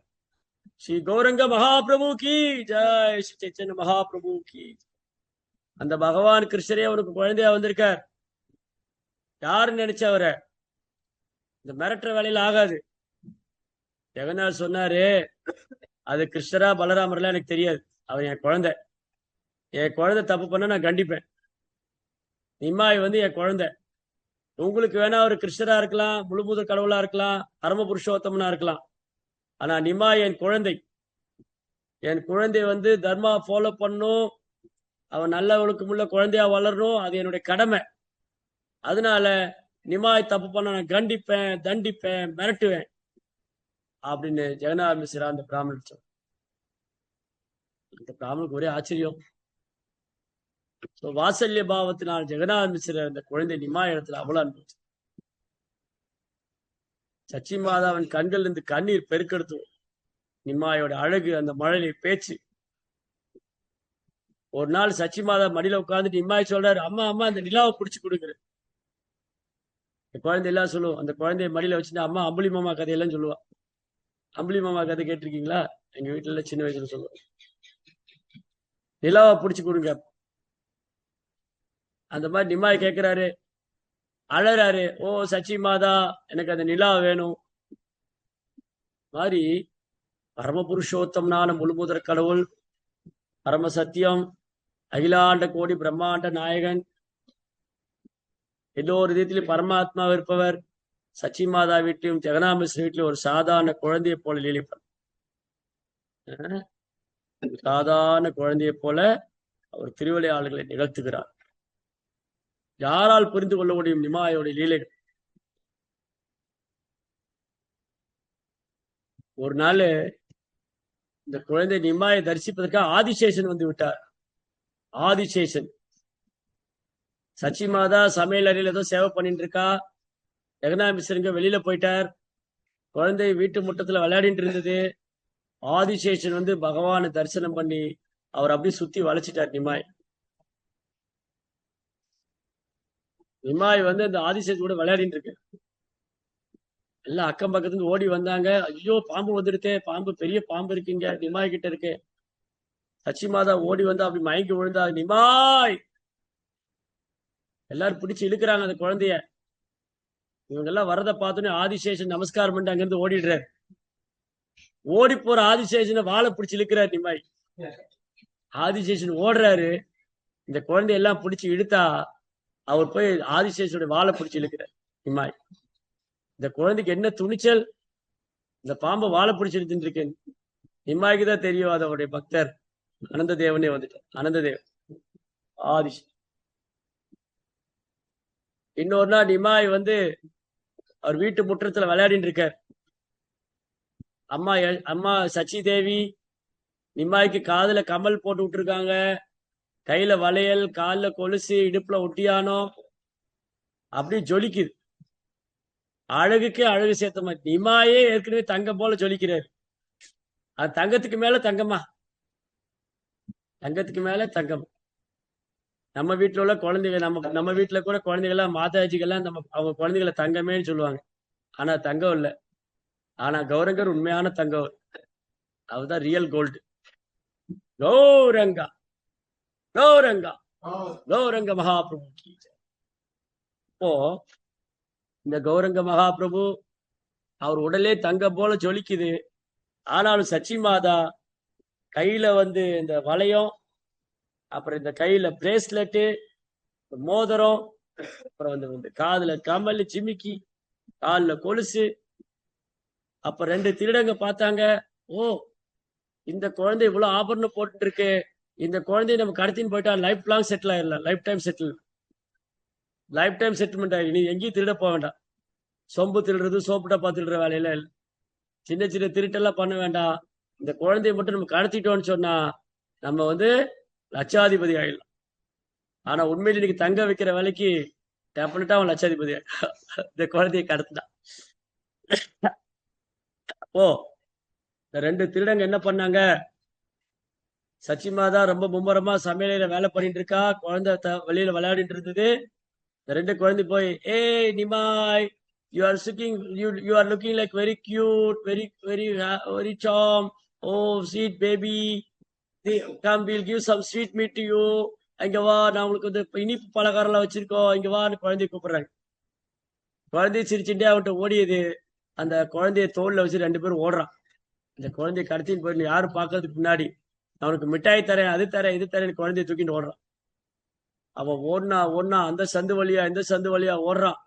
ஸ்ரீ கௌரங்க மகாபிரபு கி ஜெய், ஸ்ரீ சைத்தன்ய மகாபிரபு கி. அந்த பகவான் கிருஷ்ணரே அவனுக்கு குழந்தையா வந்திருக்கார். யாருன்னு நினைச்சவர? இந்த மிரட்டுற வேலையில ஆகாது. ஜெகநாத் சொன்னாரு, அது கிருஷ்ணரா பலராமர்லாம் எனக்கு தெரியாது, அவன் என் குழந்தை தப்பு பண்ண நான் கண்டிப்பேன். நிமாய் வந்து என் குழந்தை. உங்களுக்கு வேணா ஒரு கிருஷ்ணரா இருக்கலாம், முழுமுதற் கடவுளா இருக்கலாம், பரம புருஷோத்தமனா இருக்கலாம். ஆனா நிமாய் என் குழந்தை வந்து தர்மா ஃபாலோ பண்ணும், அவன் நல்லவனுக்கு முள்ள குழந்தையா வளரணும், அது என்னுடைய கடமை. அதனால நிமாய் தப்பு பண்ண நான் கண்டிப்பேன், தண்டிப்பேன், மிரட்டுவேன் அப்படின்னு ஜெகநாத் மிஸ்ரா அந்த பிராமணன் சொன்ன. அந்த பிராமணுக்கு ஒரே ஆச்சரியம். வாசல்ய பாவத்தினால் ஜெகநாத் மிஸ்ரா அந்த குழந்தை நிமாய் இடத்துல அவ்வளவு அனுபவிச்சு. சச்சி மாதாவின் கண்கள் இருந்து கண்ணீர் பெருக்கெடுத்து. நிமாயோட அழகு, அந்த மழலை பேச்சு, ஒரு நாள் சச்சி மாதா மடியில உட்காந்துட்டு நிம்மாய் சொல்றாரு, அம்மா அம்மா அந்த நிலாவை பிடிச்சு கொடுக்குற. குழந்தை எல்லாம் சொல்லுவோம். அந்த குழந்தைய மடியில வச்சுட்டு அம்மா அம்புலி மாமா கதையெல்லாம் சொல்லுவா. அம்புலி மாமா கதை கேட்டிருக்கீங்களா? எங்க வீட்டுல எல்லாம் சின்ன வயசுல சொல்லுவோம். நிலாவை பிடிச்சு கொடுங்க. அந்த மாதிரி நிம்மாய் கேட்கிறாரு, அழறாரு. ஓ சச்சி மாதா, எனக்கு அந்த நிலா வேணும். மாதிரி பரமபுருஷோத்தம்னான முழுமுதற் கடவுள், பரம சத்தியம், அகிலாண்ட கோடி பிரம்மாண்ட நாயகன், எல்லோரு விதத்திலும் பரமாத்மா இருப்பவர் சச்சி மாதா வீட்டிலும் ஜெகநாமிஸ்வரர் வீட்டிலும் ஒரு சாதாரண குழந்தையை போல லீலிப்பார். சாதாரண குழந்தையை போல அவர் திருவிளையாடல்களை நிகழ்த்துகிறார். யாரால் புரிந்து கொள்ள முடியும் நிமாயோட லீலைகள்? ஒரு நாள் இந்த குழந்தை நிமாயை தரிசிப்பதற்காக ஆதிசேஷன் வந்து விட்டார். ஆதிசேஷன் சச்சி மாதா சமையல் அறையில் ஏதோ சேவை பண்ணிட்டு இருக்கா. ஜெகநாமிஸ்வரங்க வெளியில போயிட்டார். குழந்தை வீட்டு முட்டத்துல விளையாடிட்டு இருந்தது. ஆதிசேஷன் வந்து பகவானை தரிசனம் பண்ணி அவர் அப்படியே சுத்தி வளைச்சிட்டார். நிமாய் வந்து அந்த ஆதிசேஷன் கூட விளையாடிட்டு இருக்கு. எல்லாம் அக்கம் பக்கத்துல ஓடி வந்தாங்க. ஐயோ பாம்பு வந்துடுத்தே, பாம்பு, பெரிய பாம்பு இருக்குங்க நிமாய் கிட்ட இருக்கு. சச்சி மாதா ஓடி வந்தா அப்படி மயங்கி விழுந்தா. நிமாய் எல்லாரும் பிடிச்சு இழுக்கிறாங்க அந்த குழந்தைய. இவங்க எல்லாம் வரதை பார்த்தோன்னே ஆதிசேஷன் நமஸ்காரம் பண்ணிட்டு அங்கிருந்து ஓடிடுறாரு. ஓடி போற ஆதிசேஷனை வாழை பிடிச்சு இழுக்கிறார் நிமாய். ஆதிசேஷன் ஓடுறாரு. இந்த குழந்தையெல்லாம் பிடிச்சு இழுத்தா அவர் போய் ஆதிசேஷனுடைய வாழை பிடிச்சு இழுக்கிறார் நிமாய். இந்த குழந்தைக்கு என்ன துணிச்சல்! இந்த பாம்பை வாழை பிடிச்சு இழுத்துட்டு இருக்கேன். நிமாய்க்கு தான் தெரியும் அதோடைய பக்தர் அனந்த தேவனே வந்துட்டார். அனந்த தேவன் ஆதிஷ். இன்னொரு நாள் நிமாய் வந்து அவர் வீட்டு முற்றத்துல விளையாடிட்டு இருக்கார். அம்மா சச்சி தேவி நிமாய்க்கு காதுல கமல் போட்டு விட்டுருக்காங்க. கையில வளையல், காலில் கொலுசு, இடுப்புல ஒட்டியானோ, அப்படி ஜொலிக்குது. அழகுக்கே அழகு சேர்த்த மாதிரி. நிமாயே ஏற்கனவே தங்கம் போல ஜொலிக்கிறாரு. அது தங்கத்துக்கு மேல தங்கமா? தங்கத்துக்கு மேல தங்கம். நம்ம வீட்டுல உள்ள குழந்தைங்க, நம்ம வீட்டுல கூட குழந்தைகள்லாம், மாதாஜிகள்லாம் அவங்க குழந்தைகளை தங்கமேன்னு சொல்லுவாங்க. ஆனா தங்கம் இல்லை. ஆனா கௌரங்கர் உண்மையான தங்கம். அவர்தான் ரியல் கோல்டு. கௌரங்கா கௌரங்கா கௌரங்க மகாபிரபு. இப்போ இந்த கௌரங்க மகாபிரபு அவர் உடலே தங்கம் போல ஜொலிக்குது. ஆனாலும் சச்சி மாதா கையில வந்து இந்த வளையம், அப்புறம் இந்த கையில பிரேஸ்லெட்டு, மோதிரம், அப்புறம் வந்து காதுல கமல், ஜிமிக்கி, காலில் கொலுசு. அப்ப 2 திருடங்க பார்த்தாங்க. ஓ, இந்த குழந்தை இவ்வளவு ஆபரணம் போட்டு இருக்கு. இந்த குழந்தைய நம்ம கடத்தின்னு போயிட்டா லைஃப் லாங் செட்டில் ஆயிடலாம். லைஃப் டைம் செட்டில்மெண்ட் ஆயிடும். நீ எங்கேயும் திருட போக வேண்டாம். சொம்பு திருடுறது, சோப்பு டப்பா திருடுற வேலையெல்லாம் இல்லை. சின்ன சின்ன திருட்டெல்லாம் பண்ண வேண்டாம். இந்த குழந்தைய மட்டும் நம்ம கடத்திட்டோம்னு சொன்னா நம்ம வந்து லட்சாதிபதி ஆயிடலாம். ஆனா உண்மையில இன்னைக்கு தங்க வைக்கிற வேலைக்கு டெஃபினட்டா அவன் லட்சாதிபதி ஆயிடும். இந்த குழந்தைய கடத்திட்டான். ஓ, இந்த 2 திருடங்க என்ன பண்ணாங்க? சச்சி மாதா ரொம்ப மும்முரமா சமையலையில வேலை பண்ணிட்டு இருக்கா. குழந்தை வெளியில விளையாடிட்டு இருந்தது. இந்த 2 குழந்தை போய், ஏய் Nimai, you are looking like very cute, very charm. Oh sweet baby, come, we'll give some sweet meat to you. இங்க வா, நான் உங்களுக்கு வந்து இனிப்பு பலகாரம் வச்சிருக்கோம், இங்க வா. குழந்தைய கூப்பிடுறாங்க. குழந்தைய சிரிச்சுட்டே அவன்கிட்ட ஓடியது. அந்த குழந்தைய தோல்ல வச்சு 2 பேரும் ஓடுறான். இந்த குழந்தைய கடத்தின்னு போயிட்டு யாரும் பார்க்கறதுக்கு முன்னாடி அவனுக்கு மிட்டாய் தரேன், அது தரேன், இது தரேன், குழந்தைய தூக்கிட்டு ஓடுறான். அவன் ஓடுனா அந்த சந்து வழியா இந்த சந்து வழியா ஓடுறான்.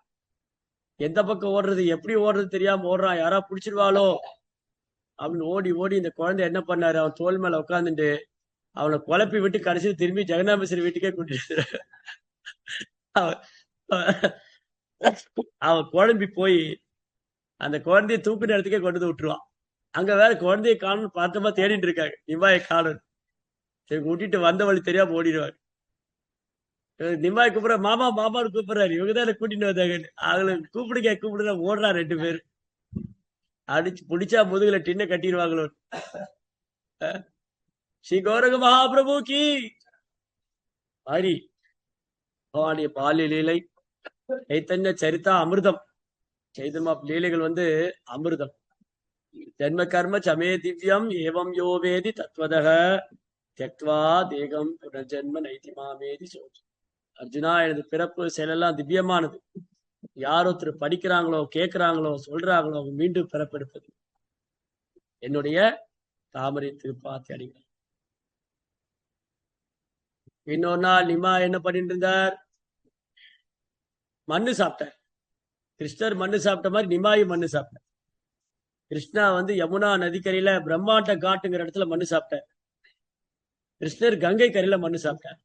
எந்த பக்கம் ஓடுறது, எப்படி ஓடுறது தெரியாம ஓடுறான். யாரா பிடிச்சிருவாளோ அப்படின்னு ஓடி ஓடி இந்த குழந்தை என்ன பண்ணாரு, அவன் தோல் மேல உட்காந்துட்டு அவனை குழப்பி விட்டு கடைசியில் திரும்பி ஜெகநாமேஸ்வரி வீட்டுக்கே கூட்டிட்டு அவன் குழம்பி போய் அந்த குழந்தைய தூக்கின இடத்துக்கே கொண்டு வந்து விட்டுருவான். அங்க வேற குழந்தைய காணும் பார்த்தமா தேடிட்டு இருக்காங்க. நிமாயை காணும். சரி, கூட்டிட்டு வந்த வழி தெரியாம ஓடிடுவாங்க. நிமாய் கூப்பிடுற, மாமா மாமான்னு கூப்பிடுறாரு. இவங்கதான் கூட்டிட்டு வந்தாங்க. அவங்களுக்கு கூப்பிடுங்க ஓடுறா 2 பேர். அடிச்சு பிடிச்சா முதுகுல டின்ன கட்டிடுவாங்களோ. ஸ்ரீ கௌரங்க மகாபிரபு கி மாதிரி பகவானுடைய பால்ய லீலை, சைத்தன்ய சரிதா அமிர்தம். சைதன்ய லீலைகள் அமிர்தம். ஜென்ம கர்ம சமே திவ்யம் ஏவம் யோவேதி தத்வதக தியக்வா தேகம் புனர்ஜென்ம நைதிமாமேதி சோதி. அர்ஜுனா, எனது பிறப்பு செயலெல்லாம் திவ்யமானது. யார் ஒருத்தர் படிக்கிறாங்களோ, கேட்கிறாங்களோ, சொல்றாங்களோ, அவங்க மீண்டும் பிறப்பெடுப்பது என்னுடைய தாமரை திருப்பாத்தி அடிகள். இன்னொரு நாள் நிமா என்ன பண்ணிட்டு இருந்தார்? மண்ணு சாப்பிட்டார். கிருஷ்ணர் மண்ணு சாப்பிட்ட மாதிரி நிமாயும் மண்ணு சாப்பிட்டார். கிருஷ்ணா யமுனா நதிக்கரையில பிரம்மாண்ட காட்டுங்கிற இடத்துல மண்ணு சாப்பிட்டார். கிருஷ்ணர் கங்கை கரையில மண்ணு சாப்பிட்டார்.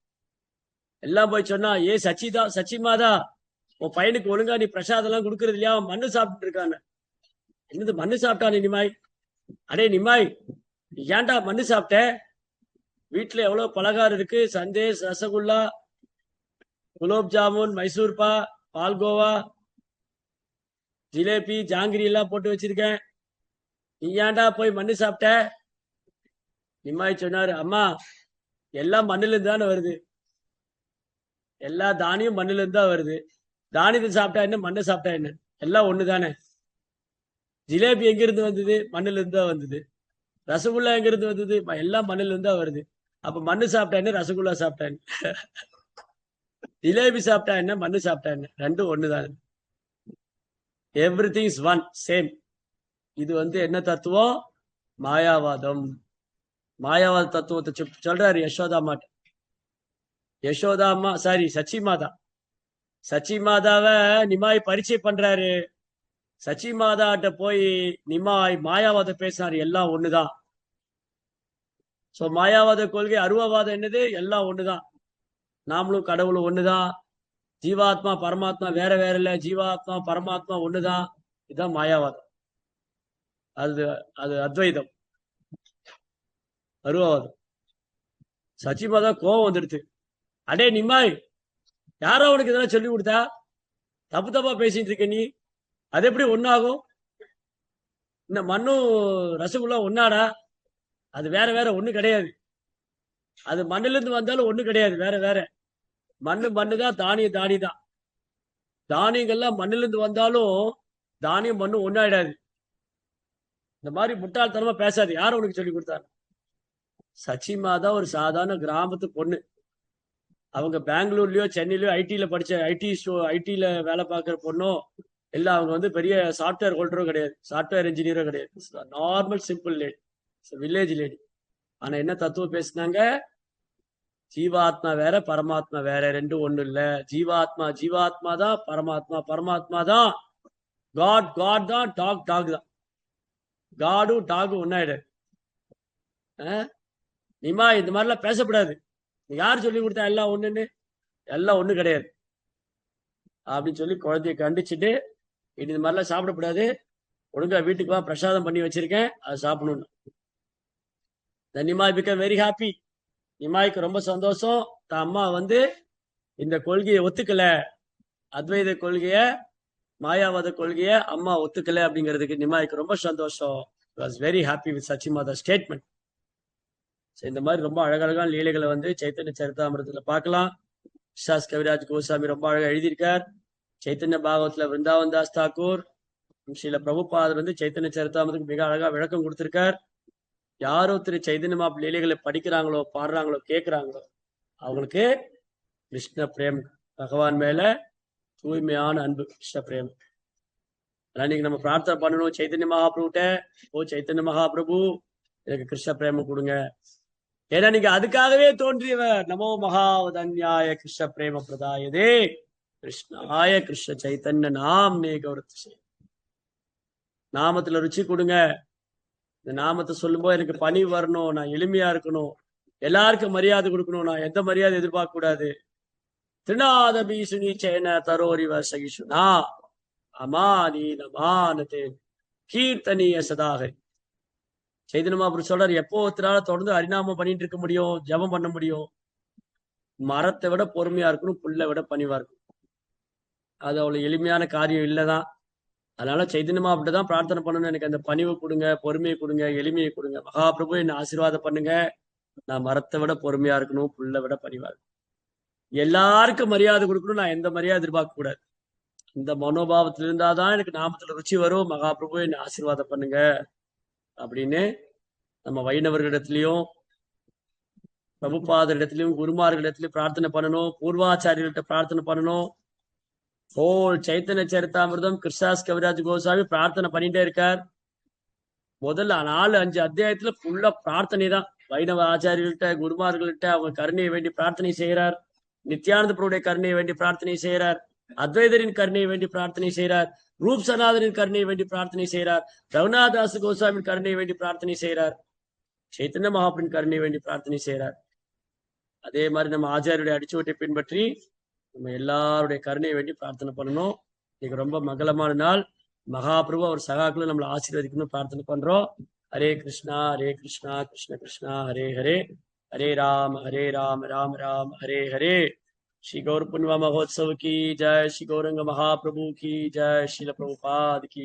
எல்லாம் போய் சொன்னா, ஏ சச்சிமாதா, உன் பையனுக்கு ஒழுங்கா நீ பிரசாதம் எல்லாம் கொடுக்கறது இல்லையா? மண்ணு சாப்பிட்டு இருக்கான்னு. என்னது மண்ணு சாப்பிட்டானே நிமாய்? அடே நிமாய், ஏன்டா மண்ணு சாப்பிட்ட? வீட்டுல எவ்வளவு பலகாரம் இருக்கு, சந்தேஷ், ரசகுல்லா, குலோப் ஜாமுன், மைசூர்பா, பால்கோவா, ஜிலேபி, ஜாங்கிரி எல்லாம் போட்டு வச்சிருக்கேன். நீ ஏன்டா போய் மண்ணு சாப்பிட்ட? நிமாய் சொன்னாரு, அம்மா, எல்லாம் மண்ணுல இருந்து தானே வருது. எல்லா தானியம் மண்ணுல இருந்து தான் வருது. தானியத்தை சாப்பிட்டா என்ன, மண்ணை சாப்பிட்டா என்ன, எல்லாம் ஒண்ணுதானே. ஜிலேபி எங்க இருந்து வந்தது? மண்ணுல இருந்து தான் வந்தது. ரசகுல்லா எங்க இருந்து வந்தது? எல்லாம் மண்ணுல இருந்து தான் வருது. அப்ப மண்ணு சாப்பிட்டா என்ன, ரசகுல்லா சாப்பிட்டா என்ன, ஜிலேபி சாப்பிட்டா என்ன, மண்ணு சாப்பிட்டா என்ன, ரெண்டும் ஒண்ணுதானே. Everything is one, same. இது என்ன தத்துவம்? மாயாவாதம். மாயாவாத தத்துவத்தை சொல்றாரு யசோதா மாட்ட. யசோதா அம்மா, சாரி, சச்சி மாதா. சச்சி மாதாவை நிமாய் பரிச்சை பண்றாரு. சச்சி மாதாட்ட போய் நிமாய் மாயாவாத பேசினாரு. எல்லாம் ஒண்ணுதான். சோ மாயாவாத கொள்கை, அருவவாதம் என்னது? எல்லாம் ஒண்ணுதான். நாமளும் கடவுளும் ஒண்ணுதான். ஜீவாத்மா பரமாத்மா வேற வேற இல்ல. ஜீவாத்மா பரமாத்மா ஒண்ணுதான். இதுதான் மாயாவாதம். அது அது அத்வைதம், அருவவாதம். சச்சிமாதா கோபம் வந்துடுது. அடே நிமாய், யாரோ உனக்கு இதெல்லாம் சொல்லி கொடுத்தா? தப்பு தப்பா பேசிட்டு இருக்க நீ. அது எப்படி ஒன்னாகும்? இந்த மண்ணும் ரசகுல்லா ஒன்னாடா? அது வேற வேற, ஒண்ணு கிடையாது. அது மண்ணுல இருந்து வந்தாலும் ஒண்ணு கிடையாது, வேற வேற. மண்ணு தான், தானியம் தானி தான். தானியங்கள்லாம் மண்ணுல இருந்து வந்தாலும் தானியம் மண்ணு ஒன்னாயிடாது. இந்த மாதிரி முட்டாள்தனமா பேசாது. யாரும் உனக்கு சொல்லி கொடுத்தாரு? சச்சிமாதா ஒரு சாதாரண கிராமத்து பொண்ணு. அவங்க பெங்களூர்லயோ சென்னையிலயோ ஐடில வேலை பார்க்கிற பொண்ணோ இல்ல. அவங்க பெரிய சாப்ட்வேர் ஹோல்டரோ கிடையாது, சாப்ட்வேர் இன்ஜினியரோ கிடையாது. Normal simple lady, village lady. ஆனா என்ன தத்துவம் பேசினாங்க? ஜீவாத்மா வேற, பரமாத்மா வேற, ரெண்டும் ஒண்ணு இல்ல. ஜீவாத்மா தான், பரமாத்மா தான். காட் தான், டாக் தான். காடும் டாகும் ஒன்னாயிடு. நிமா, இந்த மாதிரிலாம் பேசக்கூடாது. யார் சொல்லி கொடுத்தா எல்லாம் ஒண்ணுன்னு? எல்லாம் ஒண்ணு கிடையாது அப்படின்னு சொல்லி குழந்தைய கண்டிச்சுட்டு, இனி இந்த மாதிரிலாம் சாப்பிடக்கூடாது, ஒழுங்கா வீட்டுக்கு வா, பிரசாதம் பண்ணி வச்சிருக்கேன், அதை சாப்பிடணும். Nimai became very happy. நிமாய்க்கு ரொம்ப சந்தோஷம். தான் அம்மா இந்த கொள்கையை ஒத்துக்கல, அத்வைத கொள்கைய, மாயாவாத கொள்கைய அம்மா ஒத்துக்கல அப்படிங்கிறதுக்கு நிமாய்க்கு ரொம்ப சந்தோஷம். Was very happy with Sachimata statement. இந்த மாதிரி ரொம்ப அழகழகான லீலைகளை சைத்தன்ய சரிதாமிரத்துல பார்க்கலாம். விஸ்வாஸ் கவிராஜ் கோசாமி ரொம்ப அழகா எழுதியிருக்கார். சைத்தன்ய பாகவத்துல விருந்தாவன் தாஸ் தாக்கூர், ஸ்ரீல பிரபுபாதர் சைத்தன்ய சரிதாமிரத்துக்கு மிக அழகா விளக்கம் கொடுத்திருக்கார். யாரோ திரு சைதன்ய மாப் லீலைகளை படிக்கிறாங்களோ, பாடுறாங்களோ, கேட்கிறாங்களோ, அவங்களுக்கு கிருஷ்ண பிரேம், பகவான் மேல தூய்மையான அன்பு, கிருஷ்ண பிரேம். இன்னைக்கு நம்ம பிரார்த்தனை பண்ணணும் சைத்தன்ய மகாபிரபுட்ட. ஓ சைத்தன்ய மகாபிரபு, எனக்கு கிருஷ்ண பிரேமம் கொடுங்க. ஏன்னா நீங்க அதுக்காகவே தோன்றியவர். நமோ மகாவதன்யாய கிருஷ்ண பிரேம பிரதாயதே கிருஷ்ணாய கிருஷ்ண சைத்தன்ய நாம் நே கௌரத்து. நாமத்துல ருச்சி கொடுங்க. இந்த நாமத்தை சொல்லும்போது எனக்கு பணிவு வரணும், நான் எளிமையா இருக்கணும், எல்லாருக்கும் மரியாதை கொடுக்கணும், நான் எந்த மரியாதை எதிர்பார்க்க கூடாது. திருநாத பீசுனி சேன தரோரிவ சகிஷுனா அமானி நமானதே கீர்த்தனிய சதாக. சைதன்ய மகாபிரபு சொல்றாரு, எப்போ ஒருத்தரால தொடர்ந்து ஹரிநாமம் பண்ணிட்டு இருக்க முடியும், ஜபம் பண்ண முடியும்? மரத்தை விட பொறுமையா இருக்கணும், புல்லை விட பணிவா இருக்கணும். அது அவ்வளவு எளிமையான காரியம் இல்லதான். அதனால சைதன்ய மகாபிரபு தான் பிரார்த்தனை பண்ணணும், எனக்கு அந்த பணிவை கொடுங்க, பொறுமையை கொடுங்க, எளிமையை கொடுங்க. மகாபிரபு என்ன ஆசீர்வாதம் பண்ணுங்க, நான் மரத்தை விட பொறுமையா இருக்கணும், புல்லை விட பணிவா இருக்கணும். எல்லாருக்கும் மரியாதை கொடுக்கணும், நான் எந்த மரியாதை எதிர்பார்க்க கூடாது. இந்த மனோபாவத்தில் இருந்தாதான் எனக்கு நாமத்துல ருச்சி வரும். மகாபிரபு என்னை ஆசீர்வாதம் பண்ணுங்க அப்படின்னு நம்ம வைணவர்களிடத்திலையும் பிரபுபாதரிடத்திலையும் குருமார்களிடத்திலையும் பிரார்த்தனை பண்ணணும். பூர்வாச்சாரியர்கிட்ட பிரார்த்தனை பண்ணணும். ஹோல் சைத்தன்ய சரிதாமிர்தம் கிருஷ்ணாஸ் கவிராஜ் கோசாமி பிரார்த்தனை பண்ணிட்டே இருக்கார். முதல்ல 4-5 அத்தியாயத்துல ஃபுல்லா பிரார்த்தனை தான். வைணவ ஆச்சாரியர்கள்ட்ட குருமார்கள்ட்ட அவங்க கருணையை வேண்டி பிரார்த்தனை செய்கிறார். நித்யானந்த பிரபுடைய கருணையை வேண்டி பிரார்த்தனை செய்கிறார். அத்வைதரின் கருணையை வேண்டி பிரார்த்தனை செய்கிறார். ரூப் சனாதனின் கருணையை வேண்டி பிரார்த்தனை செய்கிறார். ரகுநாதாஸ் கோசாமியின் கருணையை வேண்டி பிரார்த்தனை செய்கிறார். சைத்தன்ய மகாபிரின் கருணையை வேண்டி பிரார்த்தனை செய்கிறார். அதே மாதிரி நம்ம ஆச்சாரியுடைய அடிச்சுவட்டை பின்பற்றி நம்ம எல்லாருடைய கருணையை வேண்டி பிரார்த்தனை பண்ணணும். இன்னைக்கு ரொம்ப மங்களமான நாள். மகாபிரபு அவர் சகாக்களும் நம்மளை ஆசீர்வதிக்கணும்னு பிரார்த்தனை பண்றோம். ஹரே கிருஷ்ணா கிருஷ்ண கிருஷ்ணா ஹரே ஹரே, ஹரே ராம ராம ராம ஹரே ஹரே. श्री गौर पूर्णिमा महोत्सव की जय, श्री गौरंग महाप्रभु की जय, श्रील प्रभुपाद की